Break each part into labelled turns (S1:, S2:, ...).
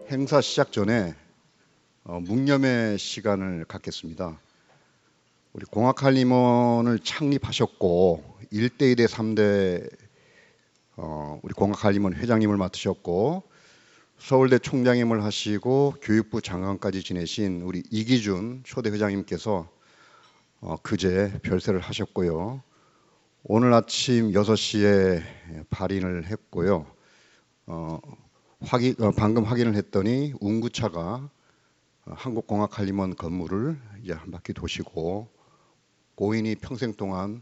S1: 행사 시작 전에 묵념의 시간을 갖겠습니다. 우리 공학칼림원을 창립하셨고 1대1대 3대 우리 공학칼림원 회장님을 맡으셨고 서울대 총장님을 하시고 교육부 장관까지 지내신 우리 이기준 초대 회장님께서 그제 별세를 하셨고요. 오늘 아침 6시에 발인을 했고요. 방금 확인을 했더니 운구차가 한국공학칼림원 건물을 이제 한 바퀴 도시고 고인이 평생 동안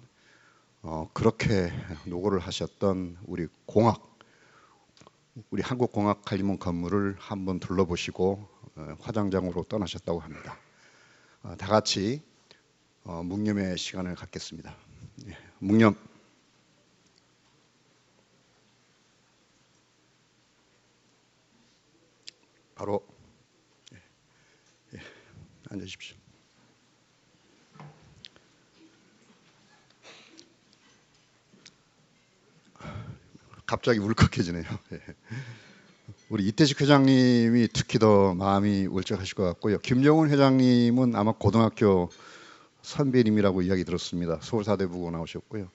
S1: 그렇게 노고를 하셨던 우리 한국공학칼림원 건물을 한번 둘러보시고 화장장으로 떠나셨다고 합니다. 다 같이 묵념의 시간을 갖겠습니다. 묵념. 바로 앉으십시오. 갑자기 울컥해지네요. 우리 이태식 회장님이 특히 더 마음이 울적하실 것 같고요. 김정훈 회장님은 아마 고등학교 선배님이라고 이야기 들었습니다. 서울사대부고 나오셨고요.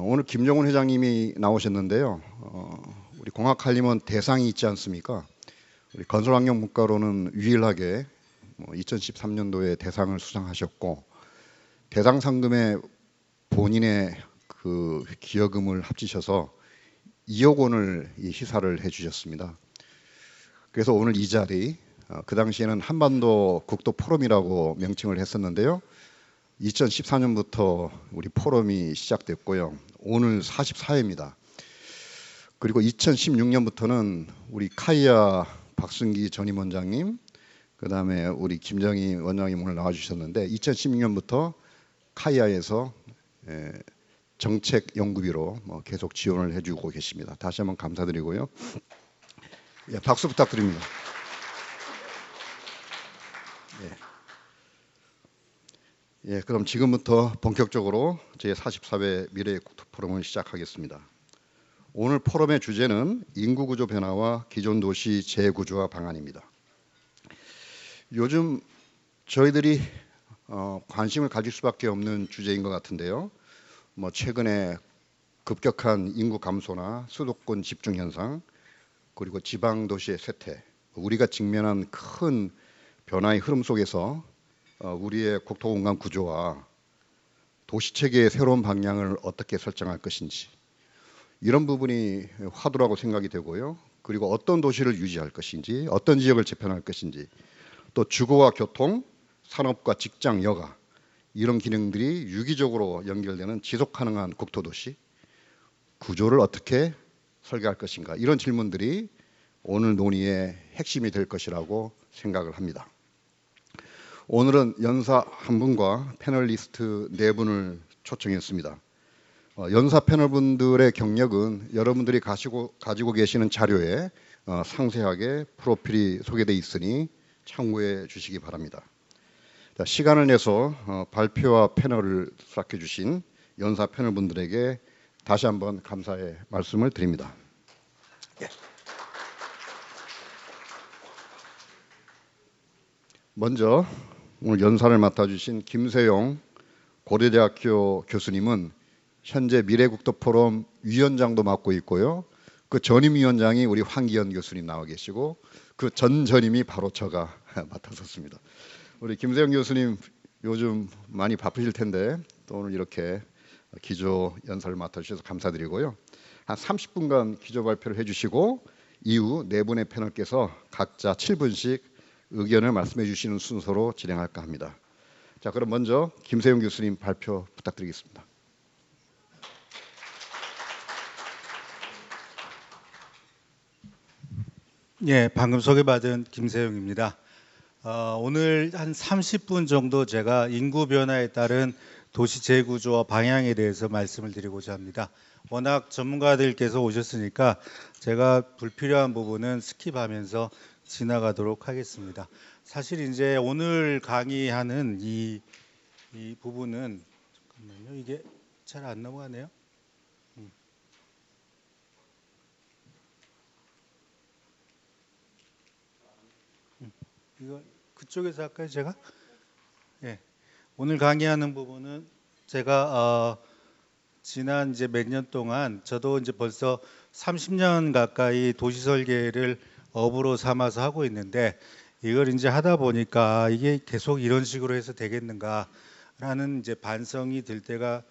S1: 오늘 김정훈 회장님이 나오셨는데요. 우리 공학칼림원 대상이 있지 않습니까? 우리 건설환경문과로는 유일하게 2013년도에 대상을 수상하셨고 대상 상금에 본인의 그 기여금을 합치셔서 2억 원을 시사를 해주셨습니다. 그래서 오늘 이 자리, 그 당시에는 한반도 국도 포럼이라고 명칭을 했었는데요. 2014년부터 우리 포럼이 시작됐고요. 오늘 44회입니다. 그리고 2016년부터는 우리 카이아 박승기 전임원장님, 그 다음에 우리 김정희 원장님 오늘 나와주셨는데 2016년부터 카이아에서 정책연구비로 계속 지원을 해주고 계십니다. 다시 한번 감사드리고요. 박수 부탁드립니다. 그럼 지금부터 본격적으로 제44회 미래의 국토 포럼을 시작하겠습니다. 오늘 포럼의 주제는 인구구조 변화와 기존 도시 재구조화 방안입니다. 요즘 저희들이 관심을 가질 수밖에 없는 주제인 것 같은데요. 최근에 급격한 인구 감소나 수도권 집중 현상, 그리고 지방 도시의 쇠퇴, 우리가 직면한 큰 변화의 흐름 속에서 우리의 국토공간 구조와 도시 체계의 새로운 방향을 어떻게 설정할 것인지, 이런 부분이 화두라고 생각이 되고요. 그리고 어떤 도시를 유지할 것인지, 어떤 지역을 재편할 것인지, 또 주거와 교통, 산업과 직장, 여가, 이런 기능들이 유기적으로 연결되는 지속 가능한 국토도시 구조를 어떻게 설계할 것인가, 이런 질문들이 오늘 논의의 핵심이 될 것이라고 생각을 합니다. 오늘은 연사 한 분과 패널리스트 네 분을 초청했습니다. 연사 패널분들의 경력은 여러분들이 가지고 계시는 자료에 상세하게 프로필이 소개되어 있으니 참고해 주시기 바랍니다. 시간을 내서 발표와 패널을 수락해 주신 연사 패널분들에게 다시 한번 감사의 말씀을 드립니다. 먼저 오늘 연사를 맡아주신 김세용 고려대학교 교수님은 현재 미래국토포럼 위원장도 맡고 있고요. 그 전임위원장이 우리 황기현 교수님 나와 계시고 그 전전임이 바로 저가 맡았었습니다. 우리 김세용 교수님 요즘 많이 바쁘실 텐데 또 오늘 이렇게 기조 연사를 맡아주셔서 감사드리고요. 한 30분간 기조 발표를 해주시고 이후 네 분의 패널께서 각자 7분씩 의견을 말씀해 주시는 순서로 진행할까 합니다. 자, 그럼 먼저 김세용 교수님 발표 부탁드리겠습니다.
S2: 방금 소개받은 김세용입니다. 오늘 한 30분 정도 제가 인구 변화에 따른 도시 재구조와 방향에 대해서 말씀을 드리고자 합니다. 워낙 전문가들께서 오셨으니까 제가 불필요한 부분은 스킵하면서 지나가도록 하겠습니다. 사실 이제 오늘 강의하는 이 부분은 잠깐만요. 이게 잘 안 넘어가네요. 이거 그쪽에서 할까요, 제가? 예. 오늘 강의하는 부분은 제가 지난 이제 몇 년 동안 저도 이제 벌써 30년 가까이 도시 설계를 업으로 삼아서 하고 있는데 이걸 이제 하다 보니까 이게 계속 이런 식으로 해서 되겠는가라는 이제 반성이 들 때가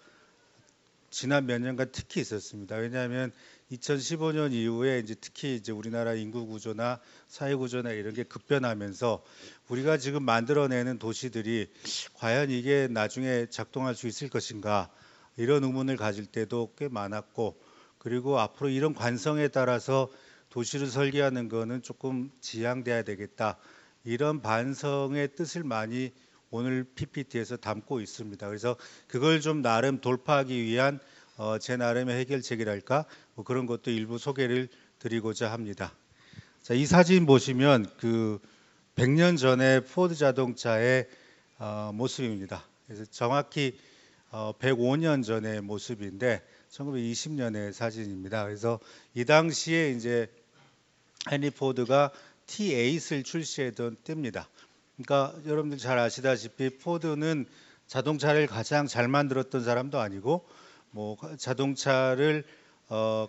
S2: 지난 몇 년간 특히 있었습니다. 왜냐하면 2015년 이후에 이제 특히 이제 우리나라 인구 구조나 사회 구조나 이런 게 급변하면서 우리가 지금 만들어내는 도시들이 과연 이게 나중에 작동할 수 있을 것인가 이런 의문을 가질 때도 꽤 많았고, 그리고 앞으로 이런 관성에 따라서 도시를 설계하는 거는 조금 지양돼야 되겠다 이런 반성의 뜻을 많이 오늘 PPT에서 담고 있습니다. 그래서 그걸 좀 나름 돌파하기 위한 제 나름의 해결책이랄까 뭐 그런 것도 일부 소개를 드리고자 합니다. 자, 이 사진 보시면 그 100년 전에 포드 자동차의 모습입니다. 그래서 정확히 105년 전의 모습인데 1920년의 사진입니다. 그래서 이 당시에 이제 헨리 포드가 T8을 출시했던 때입니다. 그러니까 여러분들 잘 아시다시피 포드는 자동차를 가장 잘 만들었던 사람도 아니고 뭐 자동차를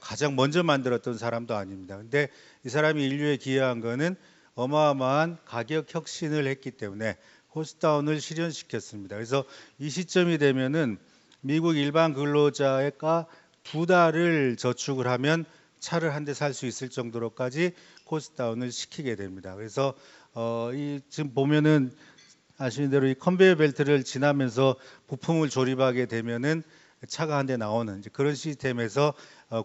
S2: 가장 먼저 만들었던 사람도 아닙니다. 근데 이 사람이 인류에 기여한 거는 어마어마한 가격 혁신을 했기 때문에 코스트다운을 실현시켰습니다. 그래서 이 시점이 되면은 미국 일반 근로자가 2달을 저축을 하면 차를 한 대 살 수 있을 정도로까지 코스트다운을 시키게 됩니다. 그래서 이 지금 보면은 아시는 대로 이 컨베이어 벨트를 지나면서 부품을 조립하게 되면은 차가 한 대 나오는 이제 그런 시스템에서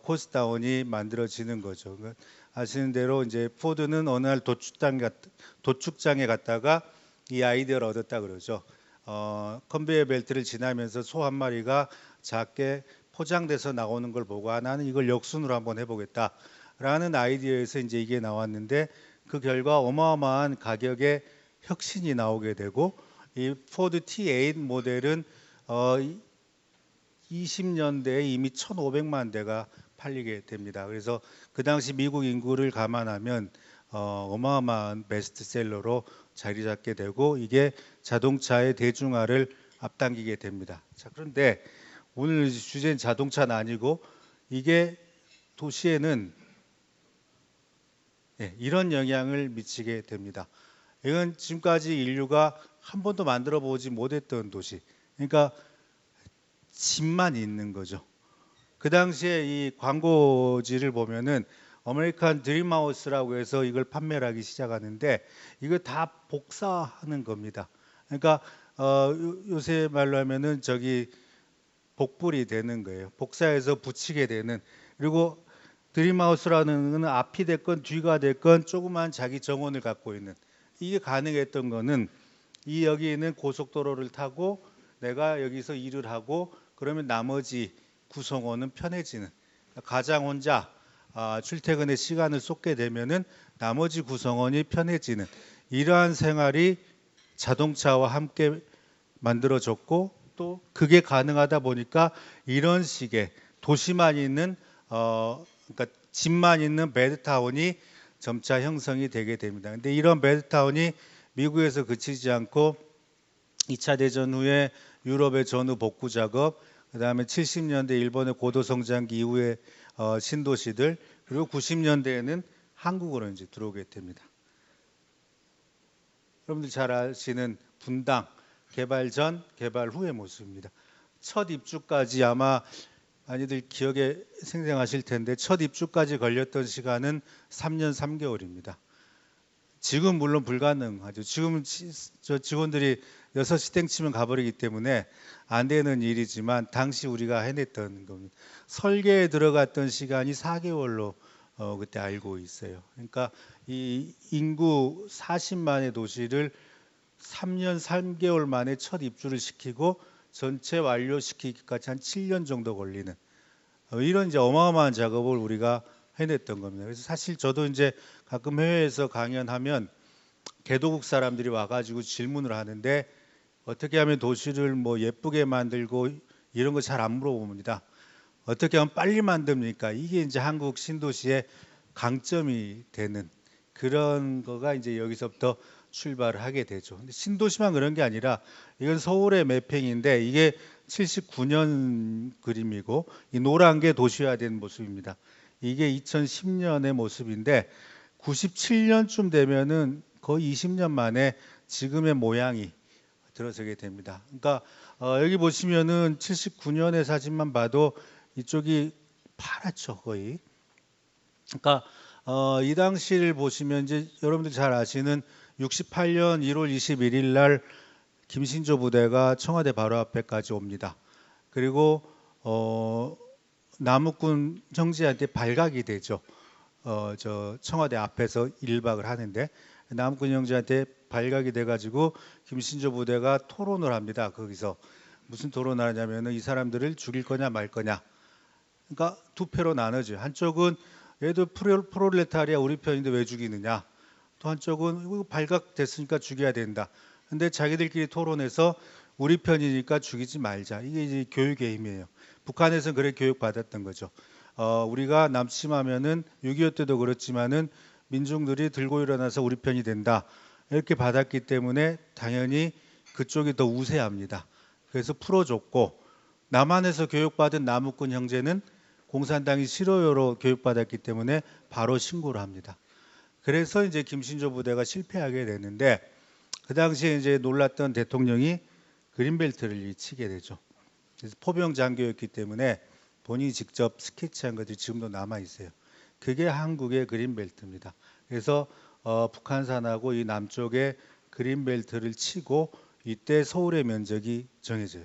S2: 코스트다운이 만들어지는 거죠. 아시는 대로 이제 포드는 어느 날 도축장에 갔다가 이 아이디어를 얻었다 그러죠. 컨베이어 벨트를 지나면서 소 한 마리가 작게 포장돼서 나오는 걸 보고 나는 이걸 역순으로 한번 해보겠다라는 아이디어에서 이제 이게 나왔는데 그 결과 어마어마한 가격의 혁신이 나오게 되고 이 포드 T8 모델은 20년대에 이미 1,500만 대가 팔리게 됩니다. 그래서 그 당시 미국 인구를 감안하면 어마어마한 베스트셀러로 자리 잡게 되고 이게 자동차의 대중화를 앞당기게 됩니다. 자, 그런데 오늘 주제는 자동차는 아니고 이게 도시에는 이런 영향을 미치게 됩니다. 이건 지금까지 인류가 한 번도 만들어 보지 못했던 도시. 그러니까 집만 있는 거죠. 그 당시에 이 광고지를 보면은 아메리칸 드림하우스라고 해서 이걸 판매를 하기 시작하는데 이거 다 복사하는 겁니다. 그러니까 요새 말로 하면은 저기 복불이 되는 거예요. 복사해서 붙이게 되는. 그리고 드림하우스라는 거는 앞이 됐건 뒤가 됐건 조그만 자기 정원을 갖고 있는. 이게 가능했던 거는 이 여기 있는 고속도로를 타고 내가 여기서 일을 하고 그러면 나머지 구성원은 편해지는. 가장 혼자 출퇴근의 시간을 쏟게 되면은 나머지 구성원이 편해지는 이러한 생활이 자동차와 함께 만들어졌고 또 그게 가능하다 보니까 이런 식의 도시만 있는 그러니까 집만 있는 배드타운이 점차 형성이 되게 됩니다. 근데 이런 배드타운이 미국에서 그치지 않고 2차 대전 후에 유럽의 전후 복구 작업, 그다음에 70년대 일본의 고도 성장기 이후에 신도시들, 그리고 90년대에는 한국으로 이제 들어오게 됩니다. 여러분들 잘 아시는 분당 개발 전, 개발 후의 모습입니다. 첫 입주까지 아마 많이들 기억에 생생하실 텐데 첫 입주까지 걸렸던 시간은 3년 3개월입니다. 지금 물론 불가능하죠. 지금 저 직원들이 6시 땡치면 가버리기 때문에 안 되는 일이지만 당시 우리가 해냈던 겁니다. 설계에 들어갔던 시간이 4개월로 그때 알고 있어요. 그러니까 이 인구 40만의 도시를 3년 3개월 만에 첫 입주를 시키고 전체 완료시키기까지 한 7년 정도 걸리는 이런 이제 어마어마한 작업을 우리가 해냈던 겁니다. 그래서 사실 저도 이제 가끔 해외에서 강연하면 개도국 사람들이 와가지고 질문을 하는데 어떻게 하면 도시를 뭐 예쁘게 만들고 이런 거 잘 안 물어봅니다. 어떻게 하면 빨리 만듭니까? 이게 이제 한국 신도시의 강점이 되는 그런 거가 이제 여기서부터 출발을 하게 되죠. 근데 신도시만 그런 게 아니라 이건 서울의 매핑인데 이게 79년 그림이고 이 노란 게 도시화된 모습입니다. 이게 2010년의 모습인데 97년쯤 되면은 거의 20년 만에 지금의 모양이 들어서게 됩니다. 그러니까 여기 보시면은 79년의 사진만 봐도 이쪽이 파랗죠, 거의. 그러니까 이 당시를 보시면 이제 여러분들이 잘 아시는 68년 1월 21일 날 김신조 부대가 청와대 바로 앞에까지 옵니다. 그리고 남욱군 형제한테 발각이 되죠. 저 청와대 앞에서 1박을 하는데 남욱군 형제한테 발각이 돼가지고 김신조 부대가 토론을 합니다. 거기서 무슨 토론을 하냐면은 이 사람들을 죽일 거냐 말 거냐. 그러니까 두 패로 나눠져요. 한쪽은 얘도 프롤레타리아 우리 편인데 왜 죽이느냐. 또 한쪽은 이거 발각됐으니까 죽여야 된다. 근데 자기들끼리 토론해서 우리 편이니까 죽이지 말자. 이게 이제 교육의 힘이에요. 북한에서는 그렇게 교육받았던 거죠. 우리가 남침하면은 6.25 때도 그렇지만은 민중들이 들고 일어나서 우리 편이 된다. 이렇게 받았기 때문에 당연히 그쪽이 더 우세합니다. 그래서 풀어줬고 남한에서 교육받은 남욱군 형제는 공산당이 싫어요로 교육받았기 때문에 바로 신고를 합니다. 그래서 이제 김신조 부대가 실패하게 되는데 그 당시에 이제 놀랐던 대통령이 그린벨트를 치게 되죠. 그래서 포병 장교였기 때문에 본인이 직접 스케치한 것들이 지금도 남아 있어요. 그게 한국의 그린벨트입니다. 그래서 북한산하고 이 남쪽에 그린벨트를 치고 이때 서울의 면적이 정해져요.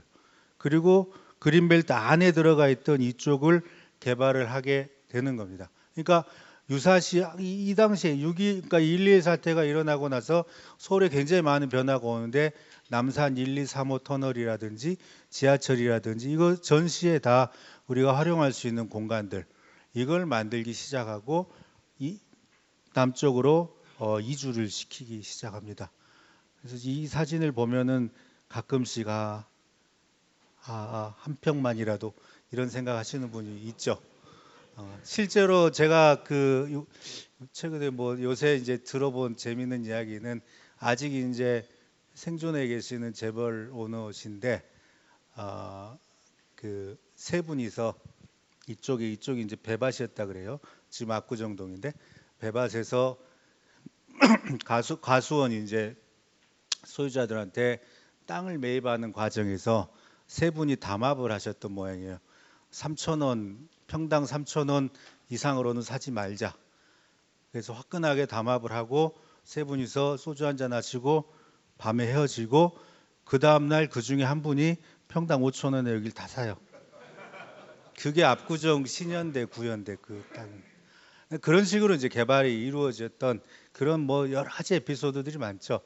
S2: 그리고 그린벨트 안에 들어가 있던 이쪽을 개발을 하게 되는 겁니다. 그러니까 유사시 이 당시에 6.2 그러니까 1.2 사태가 일어나고 나서 서울에 굉장히 많은 변화가 오는데 남산 1, 2, 3호 터널이라든지 지하철이라든지 이거 전시에 다 우리가 활용할 수 있는 공간들 이걸 만들기 시작하고 이 남쪽으로 이주를 시키기 시작합니다. 그래서 이 사진을 보면은 가끔씩 한 평만이라도 이런 생각하시는 분이 있죠. 실제로 제가 최근에 뭐 요새 이제 들어본 재미있는 이야기는 아직 이제 생존해 계시는 재벌 오너신데 그 세 분이서 이쪽이 이제 배밭이었다 그래요. 지금 압구정동인데 배밭에서 과수원 이제 소유자들한테 땅을 매입하는 과정에서 세 분이 담합을 하셨던 모양이에요. 3,000원 평당 3,000원 이상으로는 사지 말자. 그래서 화끈하게 담합을 하고 세 분이서 소주 한잔 하시고 밤에 헤어지고 그 다음날 그 중에 한 분이 평당 5,000원에 여길 다 사요. 그게 압구정 신현대 구현대 그 땅. 그런 식으로 이제 개발이 이루어졌던 그런 뭐 여러 가지 에피소드들이 많죠.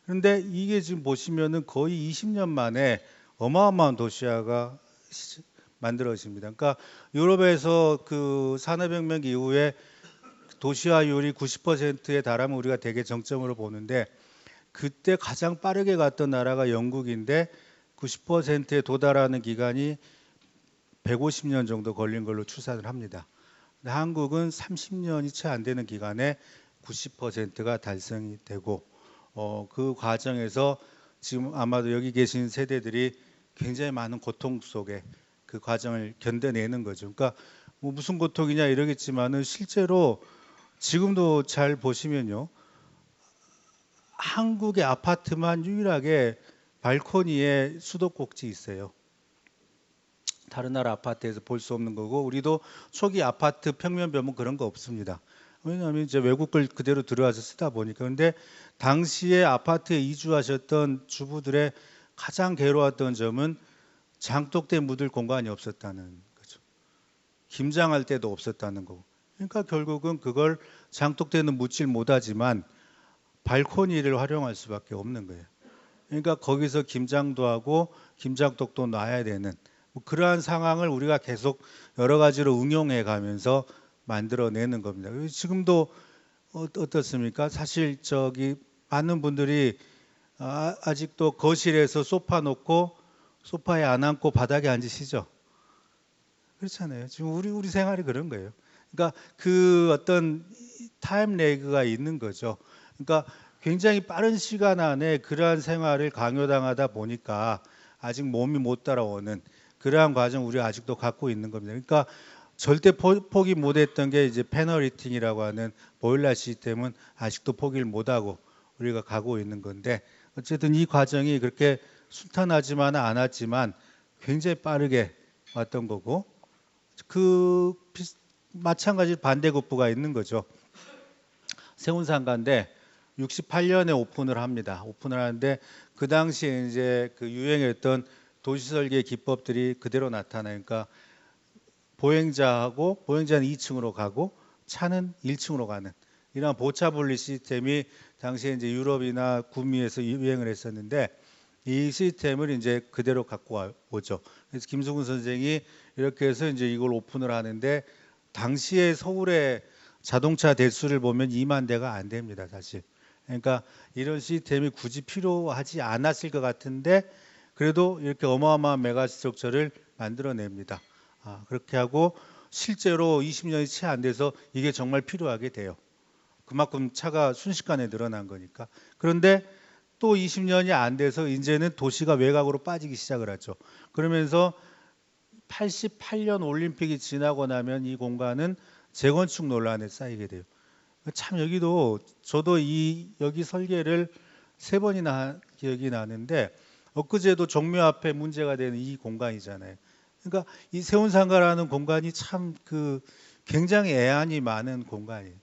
S2: 그런데 이게 지금 보시면은 거의 20년 만에 어마어마한 도시화가 만들어집니다. 그러니까 유럽에서 그 산업혁명 이후에 도시화율이 90%에 달하면 우리가 되게 정점으로 보는데 그때 가장 빠르게 갔던 나라가 영국인데 90%에 도달하는 기간이 150년 정도 걸린 걸로 추산을 합니다. 근데 한국은 30년이 채 안 되는 기간에 90%가 달성이 되고 그 과정에서 지금 아마도 여기 계신 세대들이 굉장히 많은 고통 속에 그 과정을 견뎌내는 거죠. 그러니까 뭐 무슨 고통이냐 이러겠지만은 실제로 지금도 잘 보시면요. 한국의 아파트만 유일하게 발코니에 수도꼭지 있어요. 다른 나라 아파트에서 볼 수 없는 거고 우리도 초기 아파트 평면 벼면 그런 거 없습니다. 왜냐하면 이제 외국 걸 그대로 들어와서 쓰다 보니까. 근데 당시에 아파트에 이주하셨던 주부들의 가장 괴로웠던 점은 장독대 묻을 공간이 없었다는 거죠. 김장할 때도 없었다는 거고. 그러니까 결국은 그걸 장독대는 묻질 못하지만 발코니를 활용할 수밖에 없는 거예요. 그러니까 거기서 김장도 하고 김장독도 놔야 되는 뭐 그러한 상황을 우리가 계속 여러 가지로 응용해 가면서 만들어내는 겁니다. 지금도 어떻습니까? 사실 많은 분들이 아직도 거실에서 소파 놓고 소파에 안 앉고 바닥에 앉으시죠? 그렇잖아요. 지금 우리 생활이 그런 거예요. 그러니까 그 어떤 타임 레그가 있는 거죠. 그러니까 굉장히 빠른 시간 안에 그러한 생활을 강요당하다 보니까 아직 몸이 못 따라오는 그러한 과정 우리가 아직도 갖고 있는 겁니다. 그러니까 절대 포기 못했던 게 이제 패널리팅이라고 하는 보일러 시스템은 아직도 포기를 못하고 우리가 가고 있는 건데 어쨌든 이 과정이 그렇게 순탄하지만은 않았지만 굉장히 빠르게 왔던 거고 마찬가지로 반대급부가 있는 거죠. 세운상가인데 68년에 오픈을 합니다. 오픈을 하는데 그 당시에 이제 그 유행했던 도시설계 기법들이 그대로 나타나니까 보행자는 2층으로 가고 차는 1층으로 가는 이런 보차 분리 시스템이 당시에 이제 유럽이나 구미에서 유행을 했었는데 이 시스템을 이제 그대로 갖고 오죠. 그래서 김수근 선생이 이렇게 해서 이제 이걸 오픈을 하는데 당시에 서울의 자동차 대수를 보면 2만 대가 안 됩니다, 사실. 그러니까 이런 시스템이 굳이 필요하지 않았을 것 같은데 그래도 이렇게 어마어마한 메가스트럭처를 만들어냅니다. 그렇게 하고 실제로 20년이 채 안 돼서 이게 정말 필요하게 돼요. 그만큼 차가 순식간에 늘어난 거니까. 그런데 또 20년이 안 돼서 이제는 도시가 외곽으로 빠지기 시작을 하죠. 그러면서 88년 올림픽이 지나고 나면 이 공간은 재건축 논란에 쌓이게 돼요. 참 여기도 저도 여기 설계를 3번이나 한 기억이 나는데 엊그제도 종묘 앞에 문제가 되는 이 공간이잖아요. 그러니까 이 세운상가라는 공간이 참 굉장히 애환이 많은 공간이에요.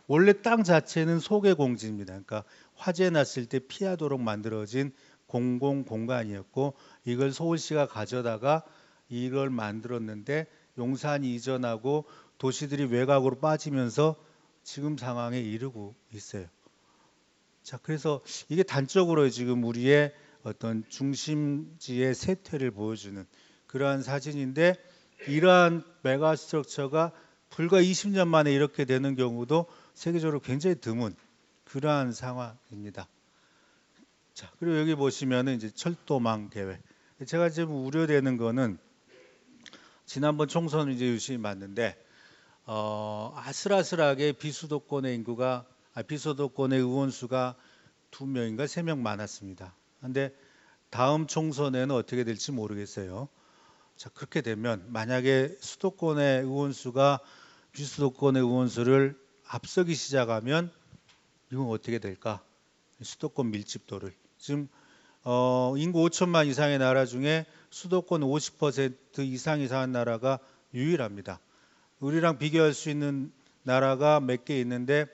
S2: 원래 땅 자체는 소개공지입니다. 그러니까 화재 났을 때 피하도록 만들어진 공공 공간이었고 이걸 서울시가 가져다가 이걸 만들었는데 용산이 이전하고 도시들이 외곽으로 빠지면서 지금 상황에 이르고 있어요. 자, 그래서 이게 단적으로 지금 우리의 어떤 중심지의 쇠퇴를 보여주는 그러한 사진인데 이러한 메가스트럭처가 불과 20년 만에 이렇게 되는 경우도 세계적으로 굉장히 드문 그러한 상황입니다. 자, 그리고 여기 보시면은 이제 철도망 계획. 제가 지금 우려되는 거는 지난번 총선 이제 유심히 봤는데 아슬아슬하게 비수도권의 비수도권의 의원 수가 2명인가 3명 많았습니다. 그런데 다음 총선에는 어떻게 될지 모르겠어요. 자, 그렇게 되면 만약에 수도권의 의원 수가 비수도권의 의원 수를 앞서기 시작하면 이건 어떻게 될까? 수도권 밀집도를 지금 인구 5천만 이상의 나라 중에 수도권 50% 이상이 사는 나라가 유일합니다. 우리랑 비교할 수 있는 나라가 몇 개 있는데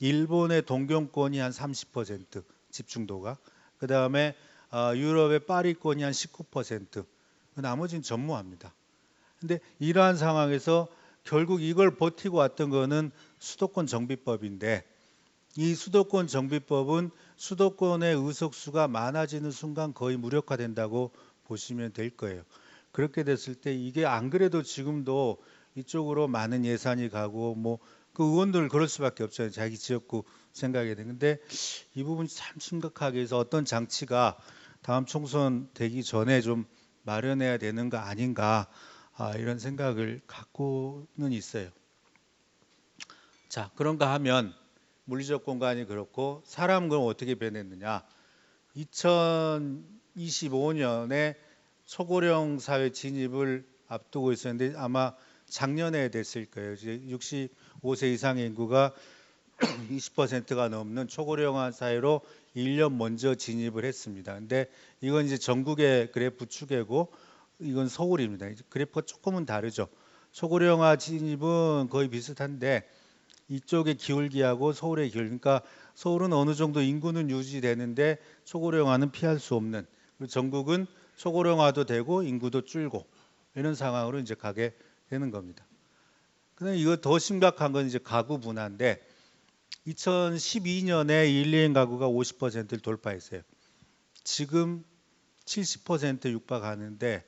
S2: 일본의 동경권이 한 30% 집중도가 그 다음에 유럽의 파리권이 한 19%, 나머지는 전무합니다. 근데 이러한 상황에서 결국 이걸 버티고 왔던 거는 수도권 정비법인데 이 수도권 정비법은 수도권의 의석수가 많아지는 순간 거의 무력화된다고 보시면 될 거예요. 그렇게 됐을 때 이게 안 그래도 지금도 이쪽으로 많은 예산이 가고 그 의원들 그럴 수밖에 없잖아요. 자기 지역구 생각이 되는데 이 부분이 참 심각하게 해서 어떤 장치가 다음 총선 되기 전에 좀 마련해야 되는 거 아닌가 이런 생각을 갖고는 있어요. 자, 그런가 하면 물리적 공간이 그렇고 사람은 그럼 어떻게 변했느냐? 2025년에 초고령 사회 진입을 앞두고 있었는데 아마 작년에 됐을 거예요. 이제 65세 이상의 인구가 20%가 넘는 초고령화 사회로 1년 먼저 진입을 했습니다. 근데 이건 이제 전국의 그래프 추계고 이건 서울입니다. 그래프가 조금은 다르죠. 초고령화 진입은 거의 비슷한데 이쪽의 기울기하고 서울의 기울기, 그러니까 서울은 어느 정도 인구는 유지되는데 초고령화는 피할 수 없는, 그리고 전국은 초고령화도 되고 인구도 줄고 이런 상황으로 이제 가게 되는 겁니다. 근데 이거 더 심각한 건 이제 가구 분화인데 2012년에 1, 2인 가구가 50%를 돌파했어요. 지금 70% 육박하는데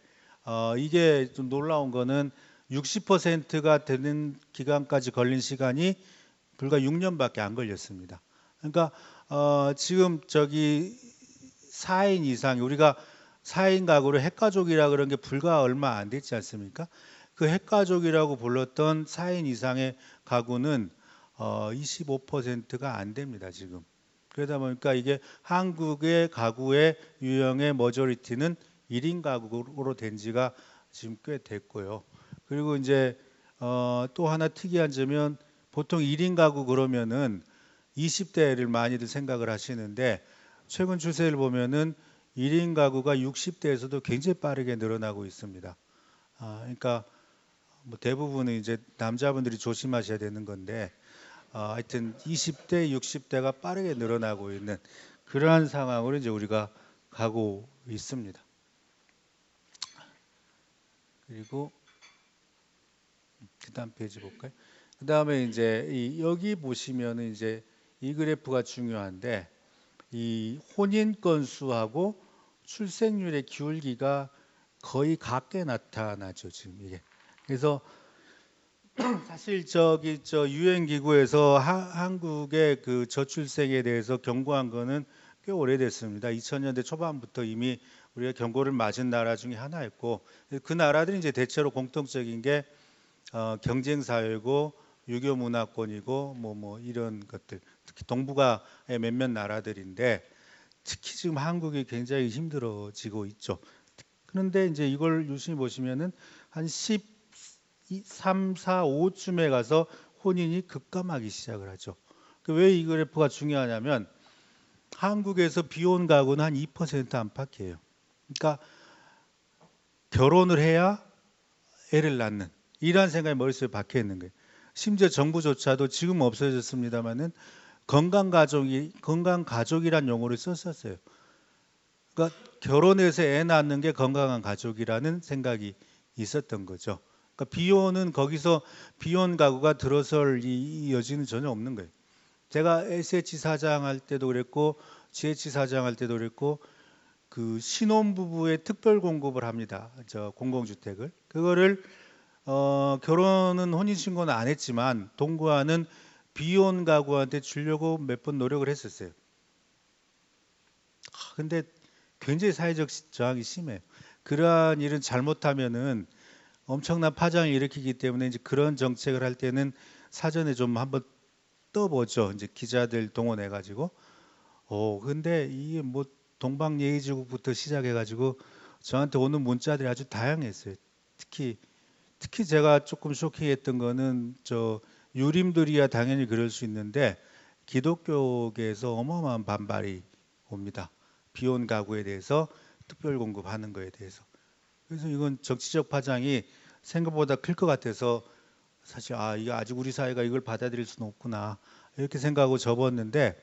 S2: 이게 좀 놀라운 거는 60%가 되는 기간까지 걸린 시간이 불과 6년밖에 안 걸렸습니다. 그러니까 지금 4인 이상 우리가 4인 가구를 핵가족이라 그런 게 불과 얼마 안 됐지 않습니까? 그 핵가족이라고 불렀던 4인 이상의 가구는 25%가 안 됩니다, 지금. 그러다 보니까 이게 한국의 가구의 유형의 머저리티는 1인 가구로 된 지가 지금 꽤 됐고요. 그리고 이제 또 하나 특이한 점은 보통 1인 가구 그러면은 20대를 많이들 생각을 하시는데 최근 추세를 보면은 1인 가구가 60대에서도 굉장히 빠르게 늘어나고 있습니다. 그러니까 뭐 대부분은 이제 남자분들이 조심하셔야 되는 건데 하여튼 20대, 60대가 빠르게 늘어나고 있는 그러한 상황으로 이제 우리가 가고 있습니다. 그리고 그다음 페이지 볼까요? 그다음에 이제 여기 보시면은 이제 이 그래프가 중요한데 이 혼인 건수하고 출생률의 기울기가 거의 같게 나타나죠, 지금 이게. 그래서 사실 저기 저 유엔 기구에서 한국의 그 저출생에 대해서 경고한 거는 꽤 오래됐습니다. 2000년대 초반부터 이미 우리가 경고를 맞은 나라 중에 하나였고 그 나라들이 이제 대체로 공통적인 게 경쟁 사회고 유교 문화권이고 뭐 이런 것들 특히 동북아의 몇몇 나라들인데 특히 지금 한국이 굉장히 힘들어지고 있죠. 그런데 이제 이걸 유심히 보시면은 한 13, 4, 5쯤에 가서 혼인이 급감하기 시작을 하죠. 왜 이 그래프가 중요하냐면 한국에서 비혼 가구는 한 2% 안팎이에요. 그러니까 결혼을 해야 애를 낳는 이러한 생각이 머릿속에 박혀 있는 거예요. 심지어 정부조차도 지금 없어졌습니다만은 건강 가족이란 용어를 썼었어요. 그러니까 결혼해서 애 낳는 게 건강한 가족이라는 생각이 있었던 거죠. 그러니까 비혼은 거기서 비혼 가구가 들어설 이 여지는 전혀 없는 거예요. 제가 SH 사장 할 때도 그랬고 GH 사장 할 때도 그랬고 그 신혼부부의 특별 공급을 합니다. 저 공공주택을 그거를 결혼은 혼인신고는 안 했지만 동거하는 비혼 가구한테 주려고 몇 번 노력을 했었어요. 근데 굉장히 사회적 저항이 심해요. 그러한 일은 잘못하면은 엄청난 파장을 일으키기 때문에 이제 그런 정책을 할 때는 사전에 좀 한번 떠보죠. 이제 기자들 동원해 가지고. 근데 이게 뭐 동방예의지국부터 시작해 가지고 저한테 오는 문자들이 아주 다양했어요. 특히 제가 조금 쇼킹했던 거는 저 유림들이야 당연히 그럴 수 있는데 기독교계에서 어마어마한 반발이 옵니다. 비혼 가구에 대해서 특별 공급하는 거에 대해서. 그래서 이건 정치적 파장이 생각보다 클 것 같아서 사실 이게 아직 우리 사회가 이걸 받아들일 수는 없구나 이렇게 생각하고 접었는데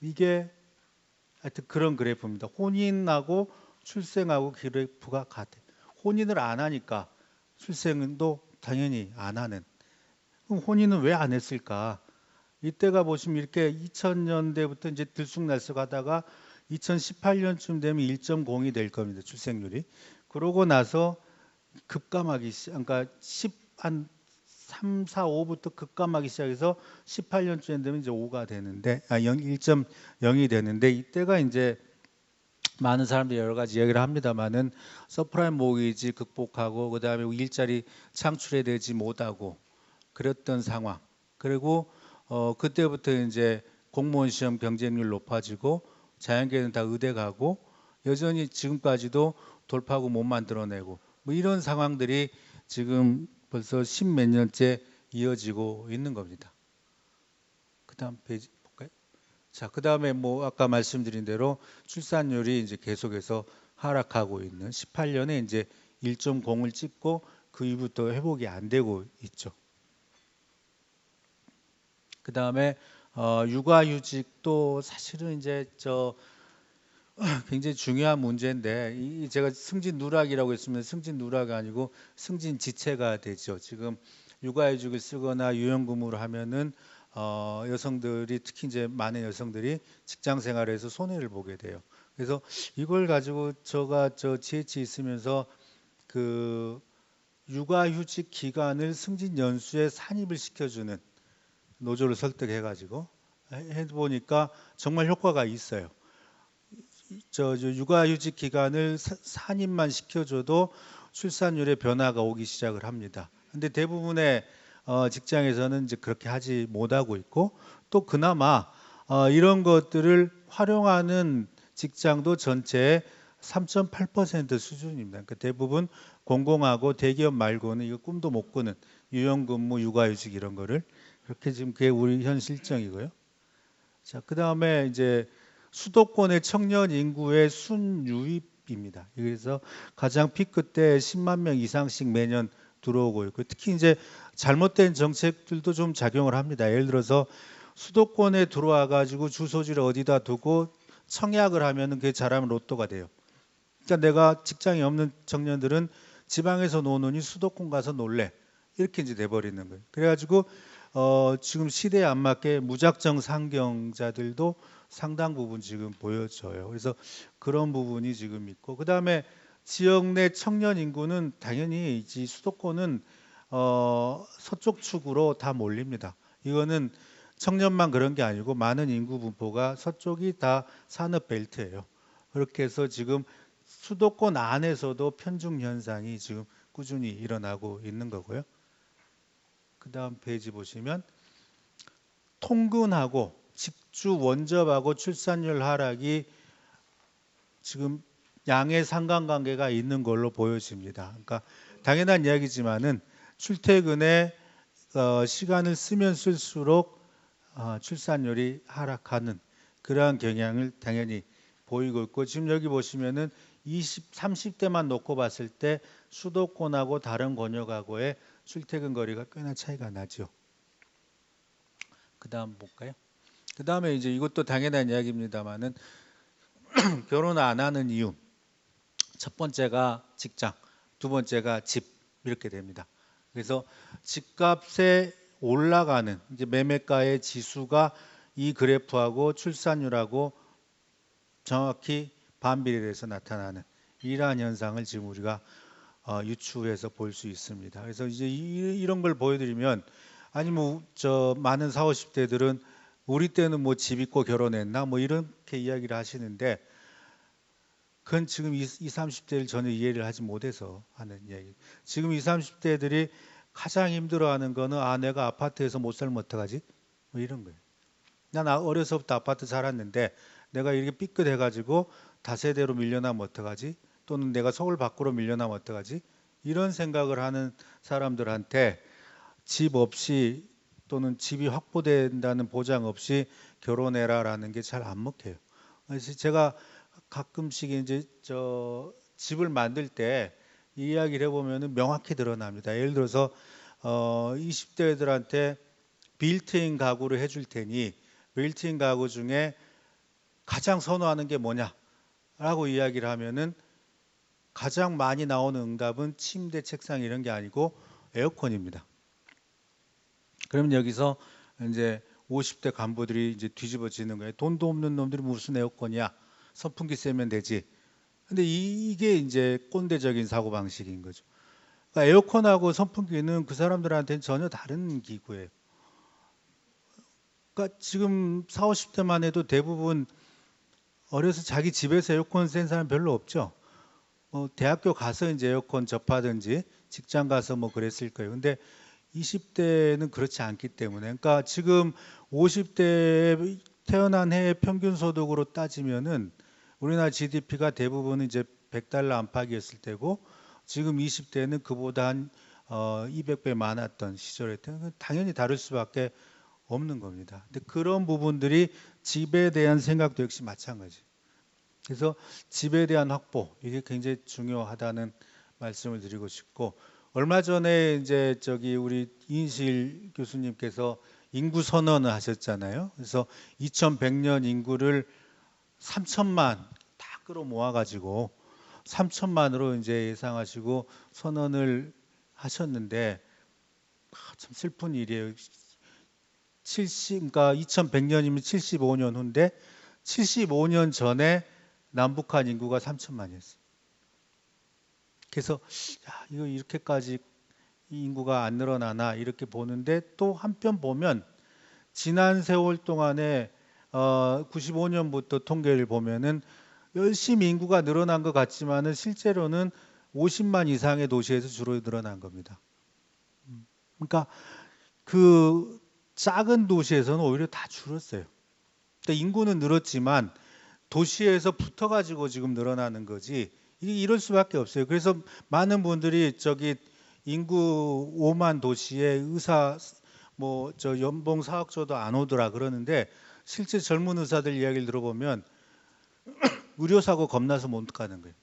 S2: 이게 하여튼 그런 그래프입니다. 혼인하고 출생하고 그래프가 같아요. 혼인을 안 하니까 출생도 당연히 안 하는. 그럼 혼인은 왜 안 했을까? 이때가 보시면 이렇게 2000년대부터 이제 들쑥날쑥 하다가 2018년쯤 되면 1.0이 될 겁니다. 출생률이. 그러고 나서 급감하기 그러니까 10한 3, 4, 5부터 급감하기 시작해서 18년쯤 되면 이제 5가 되는데 1.0이 되는데 이때가 이제 많은 사람들이 여러 가지 이야기를 합니다만은 서프라임 모기지 극복하고 그다음에 일자리 창출해 되지 못하고 그랬던 상황. 그리고 그때부터 이제 공무원 시험 경쟁률 높아지고 자연계는 다 의대 가고 여전히 지금까지도 돌파구 못 만들어내고 뭐 이런 상황들이 지금 벌써 10몇 년째 이어지고 있는 겁니다. 그다음 페이지 볼까요? 자, 그다음에 뭐 아까 말씀드린 대로 출산율이 이제 계속해서 하락하고 있는 18년에 이제 1.0을 찍고 그 이후부터 회복이 안 되고 있죠. 그다음에 육아휴직도 사실은 이제 굉장히 중요한 문제인데 제가 승진 누락이라고 했으면 승진 누락이 아니고 승진 지체가 되죠. 지금 육아휴직을 쓰거나 유연근무를 하면은 여성들이 특히 이제 많은 여성들이 직장 생활에서 손해를 보게 돼요. 그래서 이걸 가지고 제가 GH 있으면서 그 육아휴직 기간을 승진 연수에 산입을 시켜주는 노조를 설득해가지고 해보니까 정말 효과가 있어요. 육아휴직 기간을 산입만 시켜줘도 출산율의 변화가 오기 시작을 합니다. 근데 대부분의 직장에서는 이제 그렇게 하지 못하고 있고, 또 그나마 이런 것들을 활용하는 직장도 전체의 3.8% 수준입니다. 그러니까 대부분 공공하고 대기업 말고는 이거 꿈도 못 꾸는 유연근무, 육아휴직 이런 거를 그렇게 지금 그게 우리 현 실정이고요. 자, 그다음에 이제 수도권의 청년 인구의 순유입입니다. 그래서 가장 피크 때 10만 명 이상씩 매년 들어오고 있고, 특히 이제 잘못된 정책들도 좀 작용을 합니다. 예를 들어서 수도권에 들어와 가지고 주소지를 어디다 두고 청약을 하면은 그게 잘하면 로또가 돼요. 그러니까 내가 직장이 없는 청년들은 지방에서 노느니 수도권 가서 놀래, 이렇게 이제 돼버리는 거예요. 그래가지고 지금 시대에 안 맞게 무작정 상경자들도 상당 부분 지금 보여져요. 그래서 그런 부분이 지금 있고, 그 다음에 지역 내 청년 인구는 당연히 이 수도권은 서쪽 축으로 다 몰립니다. 이거는 청년만 그런 게 아니고 많은 인구 분포가 서쪽이 다 산업 벨트예요. 그렇게 해서 지금 수도권 안에서도 편중 현상이 지금 꾸준히 일어나고 있는 거고요. 그 다음 페이지 보시면 통근하고 직주 원접하고 출산율 하락이 지금 양의 상관관계가 있는 걸로 보여집니다. 그러니까 당연한 이야기지만은 출퇴근에 시간을 쓰면 쓸수록 출산율이 하락하는 그러한 경향을 당연히 보이고 있고, 지금 여기 보시면은 30대만 놓고 봤을 때 수도권하고 다른 권역하고의 출퇴근 거리가 꽤나 차이가 나죠. 그 다음 볼까요? 그 다음에 이제 이것도 당연한 이야기입니다만은 결혼 안 하는 이유, 첫 번째가 직장, 두 번째가 집, 이렇게 됩니다. 그래서 집값에 올라가는 이제 매매가의 지수가 이 그래프하고 출산율하고 정확히 반비례해서 나타나는 이러한 현상을 지금 우리가 유추해서 볼 수 있습니다. 그래서 이제 이런 걸 보여드리면, 아니 뭐 저 많은 40, 50대들은 우리 때는 뭐 집 있고 결혼했나 뭐 이렇게 이야기를 하시는데, 그건 지금 20, 30대를 전혀 이해를 하지 못해서 하는 이야기. 지금 20, 30대들이 가장 힘들어하는 거는 내가 아파트에서 못 살면 어떡하지? 뭐 이런 거예요. 난 어려서부터 아파트 살았는데 내가 이렇게 삐끗해가지고 다세대로 밀려나면 어떡하지? 또는 내가 서울 밖으로 밀려나면 어떡하지? 이런 생각을 하는 사람들한테 집 없이 또는 집이 확보된다는 보장 없이 결혼해라라는 게 잘 안 먹혀요. 그래서 제가 가끔씩 이제 집을 만들 때 이야기를 해보면 명확히 드러납니다. 예를 들어서 20대들한테 빌트인 가구를 해줄 테니 빌트인 가구 중에 가장 선호하는 게 뭐냐라고 이야기를 하면은 가장 많이 나오는 응답은 침대, 책상 이런 게 아니고 에어컨입니다. 그러면 여기서 이제 50대 간부들이 이제 뒤집어지는 거예요. 돈도 없는 놈들이 무슨 에어컨이야? 선풍기 쐬면 되지. 근데 이게 이제 꼰대적인 사고 방식인 거죠. 그러니까 에어컨하고 선풍기는 그 사람들한테는 전혀 다른 기구예요. 그러니까 지금 40, 50대만 해도 대부분 어려서 자기 집에서 에어컨 쐰 사람 별로 없죠. 대학교 가서 이제 에어컨 접하든지 직장 가서 뭐 그랬을 거예요. 근데 20대는 그렇지 않기 때문에, 그러니까 지금 50대 태어난 해의 평균 소득으로 따지면은 우리나라 GDP가 대부분 이제 100달러 안팎이었을 때고, 지금 20대는 그보다 한 200배 많았던 시절이었던, 당연히 다를 수밖에 없는 겁니다. 근데 그런 부분들이 집에 대한 생각도 역시 마찬가지. 그래서 집에 대한 확보, 이게 굉장히 중요하다는 말씀을 드리고 싶고, 얼마 전에 이제 우리 이인실 교수님께서 인구 선언을 하셨잖아요. 그래서 2100년 인구를 3천만 다 끌어모아 가지고 3천만으로 이제 예상하시고 선언을 하셨는데, 참 슬픈 일이에요. 그러니까 2100년이면 75년 후인데 75년 전에 남북한 인구가 3천만이었어요. 그래서 이거 이렇게까지 인구가 안 늘어나나 이렇게 보는데, 또 한편 보면 지난 세월 동안에 95년부터 통계를 보면은 열심히 인구가 늘어난 것 같지만은 실제로는 50만 이상의 도시에서 주로 늘어난 겁니다. 그러니까 그 작은 도시에서는 오히려 다 줄었어요. 그러니까 인구는 늘었지만 도시에서 붙어가지고 지금 늘어나는 거지. 이게 이럴 수밖에 없어요. 그래서 많은 분들이 저기 인구 5만 도시에 의사 뭐 저 연봉 4억 줘도 안 오더라 그러는데 실제 젊은 의사들 이야기를 들어보면 의료 사고 겁나서 못 가는 거예요.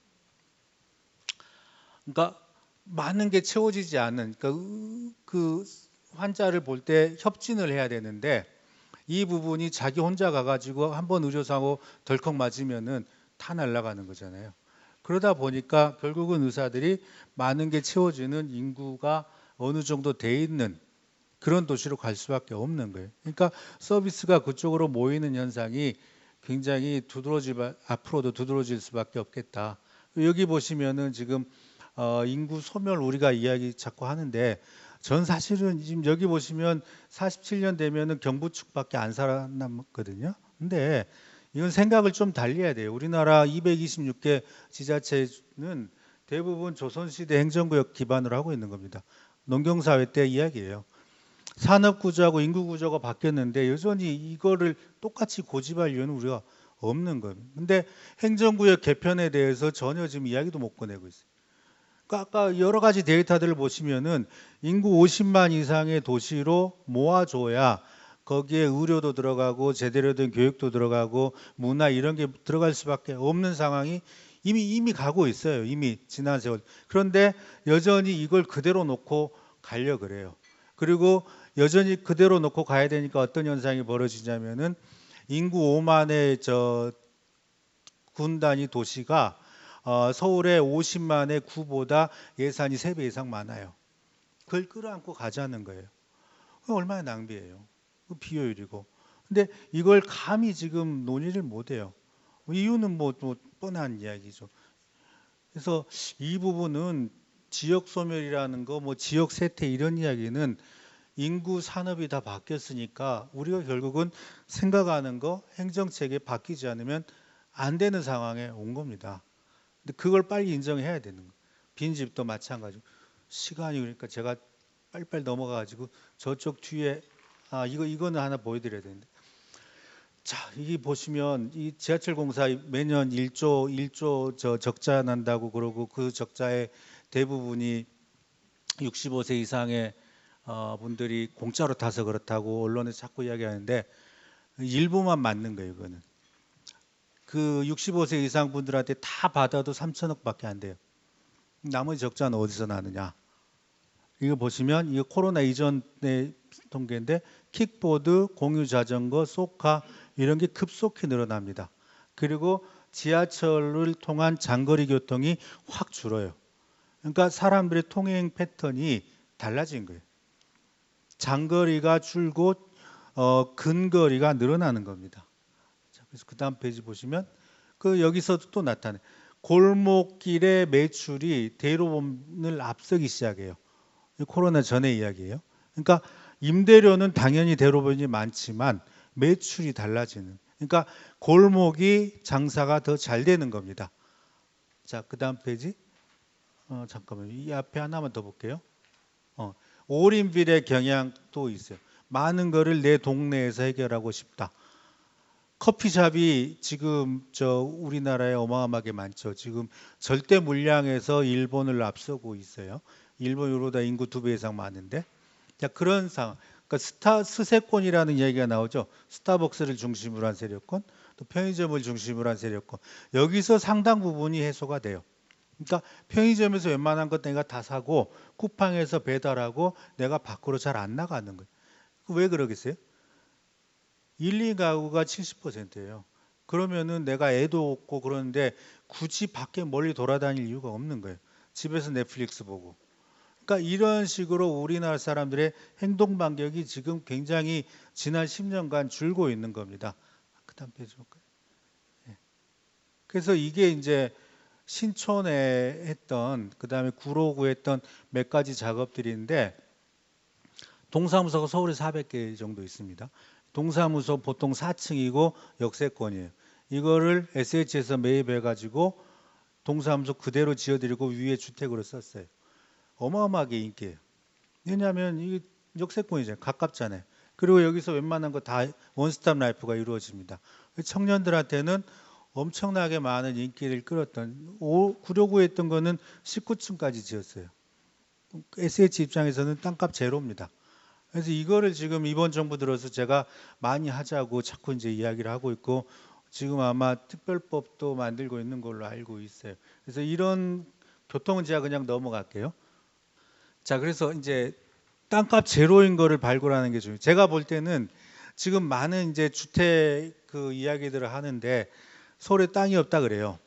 S2: 그러니까 많은 게 채워지지 않는 그 환자를 볼 때 협진을 해야 되는데 이 부분이 자기 혼자 가가지고 한번 의료사고 덜컥 맞으면은 다 날아가는 거잖아요. 그러다 보니까 결국은 의사들이 많은 게 채워지는 인구가 어느 정도 돼 있는 그런 도시로 갈 수밖에 없는 거예요. 그러니까 서비스가 그쪽으로 모이는 현상이 굉장히 앞으로도 두드러질 수밖에 없겠다. 여기 보시면은 지금 인구 소멸 우리가 이야기 자꾸 하는데 전 사실은 지금 여기 보시면 47년 되면은 경부축밖에 안 살아남거든요. 근데 이건 생각을 좀 달리 해야 돼요. 우리나라 226개 지자체는 대부분 조선시대 행정구역 기반으로 하고 있는 겁니다. 농경사회 때 이야기예요. 산업구조하고 인구구조가 바뀌었는데 여전히 이거를 똑같이 고집할 이유는 우리가 없는 거예요. 근데 행정구역 개편에 대해서 전혀 지금 이야기도 못 꺼내고 있어요. 그러니까 아까 여러 가지 데이터들을 보시면은 인구 50만 이상의 도시로 모아줘야 거기에 의료도 들어가고 제대로 된 교육도 들어가고 문화 이런 게 들어갈 수밖에 없는 상황이 이미 가고 있어요. 이미 지난 세월. 그런데 여전히 이걸 그대로 놓고 가려 그래요. 그리고 여전히 그대로 놓고 가야 되니까 어떤 현상이 벌어지냐면은 인구 5만의 저 군 단위 도시가 서울의 50만의 구보다 예산이 3배 이상 많아요. 그걸 끌어안고 가자는 거예요. 그거 얼마나 낭비예요. 그 비효율이고. 근데 이걸 감히 지금 논의를 못 해요. 이유는 뭐 뻔한 이야기죠. 그래서 이 부분은 지역 소멸이라는 거, 뭐 지역 쇠퇴 이런 이야기는 인구 산업이 다 바뀌었으니까 우리가 결국은 생각하는 거 행정체계 바뀌지 않으면 안 되는 상황에 온 겁니다. 근데 그걸 빨리 인정해야 되는 거예요. 빈집도 마찬가지고 시간이 그러니까 제가 빨리빨리 넘어가가지고 저쪽 뒤에 이거는 하나 보여드려야 되는데 자 이게 보시면 이 지하철 공사 매년 1조 저 적자 난다고 그러고 그 적자의 대부분이 65세 이상의 분들이 공짜로 타서 그렇다고 언론에 자꾸 이야기하는데 일부만 맞는 거예요. 그거는 그 65세 이상 분들한테 다 받아도 3천억밖에 안 돼요. 나머지 적자는 어디서 나느냐? 이거 보시면 이거 코로나 이전의 통계인데 킥보드, 공유자전거, 쏘카 이런 게 급속히 늘어납니다. 그리고 지하철을 통한 장거리 교통이 확 줄어요. 그러니까 사람들의 통행 패턴이 달라진 거예요. 장거리가 줄고 근거리가 늘어나는 겁니다. 자, 그래서 그 다음 페이지 보시면 그 여기서도 또 나타나요. 골목길의 매출이 대로변을 앞서기 시작해요. 코로나 전의 이야기예요. 그러니까 임대료는 당연히 대로변이 많지만 매출이 달라지는. 그러니까 골목이 장사가 더 잘 되는 겁니다. 자, 그 다음 페이지. 잠깐만요. 이 앞에 하나만 더 볼게요. 올인빌의 경향도 있어요. 많은 거를 내 동네에서 해결하고 싶다. 커피숍이 지금 우리나라에 어마어마하게 많죠. 지금 절대 물량에서 일본을 앞서고 있어요. 일본 유로다 인구 2배 이상 많은데. 자, 그런 상황. 그러니까 스세권이라는 얘기가 나오죠. 스타벅스를 중심으로 한 세력권, 또 편의점을 중심으로 한 세력권. 여기서 상당 부분이 해소가 돼요. 그러니까 편의점에서 웬만한 것 내가 다 사고 쿠팡에서 배달하고 내가 밖으로 잘 안 나가는 거예요. 왜 그러겠어요? 1, 2가구가 70%예요. 그러면은 내가 애도 없고 그러는데 굳이 밖에 멀리 돌아다닐 이유가 없는 거예요. 집에서 넷플릭스 보고. 그러니까 이런 식으로 우리나라 사람들의 행동 반격이 지금 굉장히 지난 10년간 줄고 있는 겁니다. 그다음 페이지 볼까요? 네. 그래서 이게 이제 신촌에 했던 그다음에 구로구에 했던 몇 가지 작업들인데 동사무소가 서울에 400개 정도 있습니다. 동사무소 보통 4층이고 역세권이에요. 이거를 SH에서 매입해 가지고 동사무소 그대로 지어드리고 위에 주택으로 썼어요. 어마어마하게 인기예요. 왜냐하면 이게 역세권이잖아요. 가깝잖아요. 그리고 여기서 웬만한 거 다 원스톱 라이프가 이루어집니다. 청년들한테는 엄청나게 많은 인기를 끌었던 969에 했던 거는 19층까지 지었어요. SH 입장에서는 땅값 제로입니다. 그래서 이거를 지금 이번 정부 들어서 제가 많이 하자고 자꾸 이제 이야기를 하고 있고 지금 아마 특별법도 만들고 있는 걸로 알고 있어요. 그래서 이런 교통은 제가 그냥 넘어갈게요. 자, 그래서 이제 땅값 제로인 거를 발굴하는 게 중요해요. 제가 볼 때는 지금 많은 이제 주택 그 이야기들을 하는데 서울에 땅이 없다 그래요.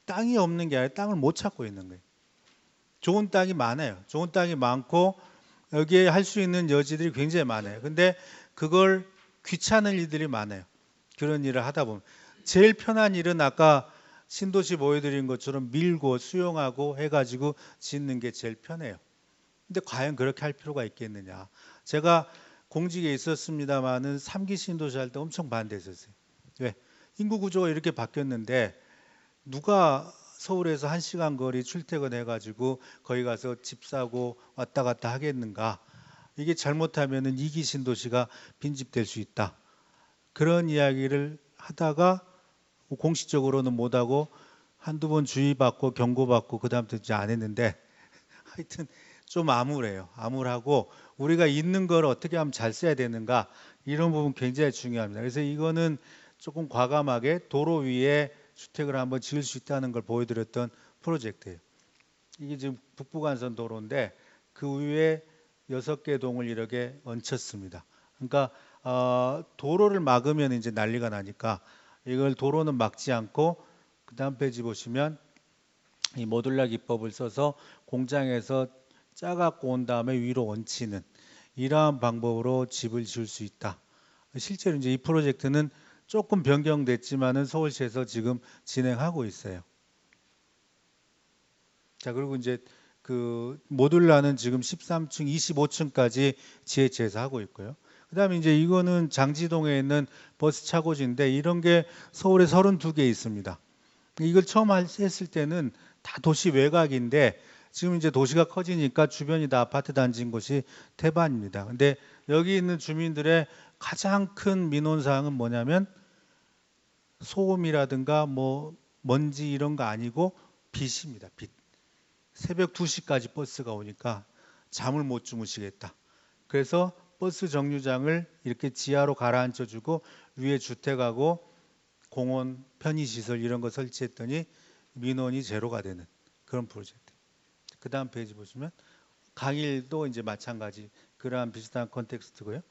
S2: 땅이 없는 게 아니라 땅을 못 찾고 있는 거예요. 좋은 땅이 많아요. 좋은 땅이 많고 여기에 할 수 있는 여지들이 굉장히 많아요. 근데 그걸 귀찮은 일들이 많아요. 그런 일을 하다 보면 제일 편한 일은 아까 신도시 보여드린 것처럼 밀고 수용하고 해가지고 짓는 게 제일 편해요. 근데 과연 그렇게 할 필요가 있겠느냐. 제가 공직에 있었습니다마는 3기 신도시 할 때 엄청 반대했었어요. 왜? 인구 구조가 이렇게 바뀌었는데 누가 서울에서 1시간 거리 출퇴근해가지고 거기 가서 집 사고 왔다 갔다 하겠는가. 이게 잘못하면 2기 신도시가 빈집될 수 있다. 그런 이야기를 하다가 공식적으로는 못하고 한두 번 주의받고 경고받고 그 다음부터 이제 안 했는데 하여튼 좀 암울해요. 암울하고 우리가 있는 걸 어떻게 하면 잘 써야 되는가 이런 부분 굉장히 중요합니다. 그래서 이거는 조금 과감하게 도로 위에 주택을 한번 지을 수 있다는 걸 보여드렸던 프로젝트예요. 이게 지금 북부간선 도로인데 그 위에 6개 동을 이렇게 얹혔습니다. 그러니까 도로를 막으면 이제 난리가 나니까 이걸 도로는 막지 않고 그 다음 페이지 보시면 이 모듈라 기법을 써서 공장에서 짜갖고 온 다음에 위로 얹히는 이러한 방법으로 집을 지을 수 있다. 실제로 이제 이 프로젝트는 조금 변경됐지만은 서울시에서 지금 진행하고 있어요. 자, 그리고 이제 그 모듈라는 지금 13층, 25층까지 지혜체에서 하고 있고요. 그다음에 이제 이거는 장지동에 있는 버스 차고지인데 이런 게 서울에 32개 있습니다. 이걸 처음 했을 때는 다 도시 외곽인데 지금 이제 도시가 커지니까 주변이 다 아파트 단지인 곳이 태반입니다. 근데 여기 있는 주민들의 가장 큰 민원 사항은 뭐냐면 소음이라든가 뭐 먼지 이런 거 아니고 빛입니다. 빛. 새벽 2시까지 버스가 오니까 잠을 못 주무시겠다. 그래서 버스 정류장을 이렇게 지하로 가라앉혀 주고 위에 주택하고 공원, 편의시설 이런 거 설치했더니 민원이 제로가 되는 그런 프로젝트. 그 다음 페이지 보시면 강일도 이제 마찬가지 그러한 비슷한 컨텍스트고요.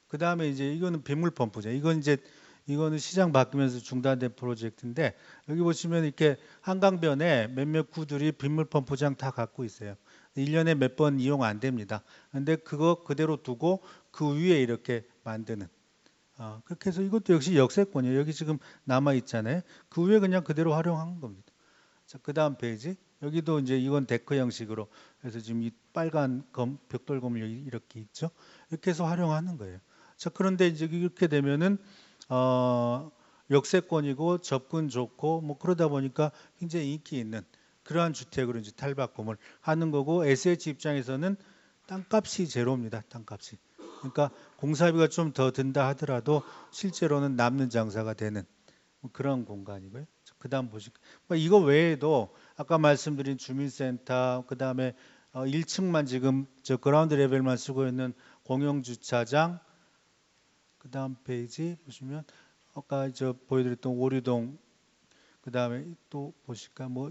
S2: 그 다음에 이제 이거는 빗물 펌프죠. 이거는 시장 바뀌면서 중단된 프로젝트인데 여기 보시면 이렇게 한강변에 몇몇 구들이 빗물 펌프장 다 갖고 있어요. 1년에 몇 번 이용 안 됩니다. 근데 그거 그대로 두고 그 위에 이렇게 만드는 그렇게 해서 이것도 역시 역세권이에요. 여기 지금 남아 있잖아요. 그 위에 그냥 그대로 활용한 겁니다. 자, 그 다음 페이지. 여기도 이제 이건 데크 형식으로 해서 지금 이 빨간 벽돌 건물 여기 이렇게 있죠. 이렇게 해서 활용하는 거예요. 자, 그런데 이제 이렇게 되면은 역세권이고 접근 좋고 뭐 그러다 보니까 굉장히 인기 있는 그러한 주택으로 이제 탈바꿈을 하는 거고 SH 입장에서는 땅값이 제로입니다. 땅값이. 그러니까 공사비가 좀 더 든다 하더라도 실제로는 남는 장사가 되는 뭐 그런 공간이고요. 그다음 보실까요? 이거 외에도 아까 말씀드린 주민센터 그다음에 1층만 지금 저 그라운드 레벨만 쓰고 있는 공영 주차장 그다음 페이지 보시면 아까 저 보여드렸던 오류동 그다음에 또 보실까 뭐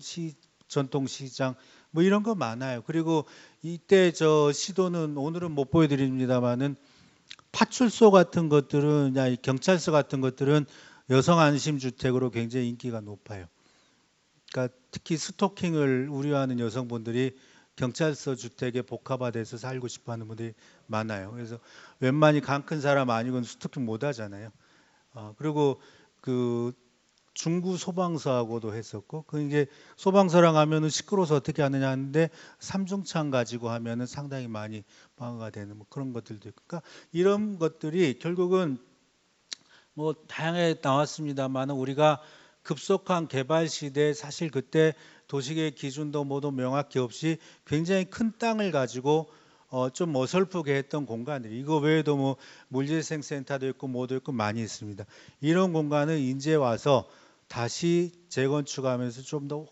S2: 전통시장 뭐 이런 거 많아요. 그리고 이때 저 시도는 오늘은 못 보여드립니다만은 파출소 같은 것들은 경찰서 같은 것들은 여성 안심 주택으로 굉장히 인기가 높아요. 그러니까 특히 스토킹을 우려하는 여성분들이 경찰서 주택에 복합화돼서 살고 싶어하는 분들이 많아요. 그래서 웬만히 강 큰 사람 아니고는 스토킹 못 하잖아요. 그리고 그 중구 소방서하고도 했었고 그 이제 소방서랑 하면은 시끄러워서 어떻게 하느냐 하는데 삼중창 가지고 하면은 상당히 많이 방어가 되는 뭐 그런 것들도 있고 그러니까 이런 것들이 결국은 뭐 다양하게 나왔습니다만 우리가 급속한 개발 시대 사실 그때 도시계획 기준도 뭐도 명확히 없이 굉장히 큰 땅을 가지고 좀 어설프게 했던 공간들이 이거 외에도 뭐 물질생센터도 있고 뭐도 있고 많이 있습니다. 이런 공간을 이제 와서 다시 재건축하면서 좀 더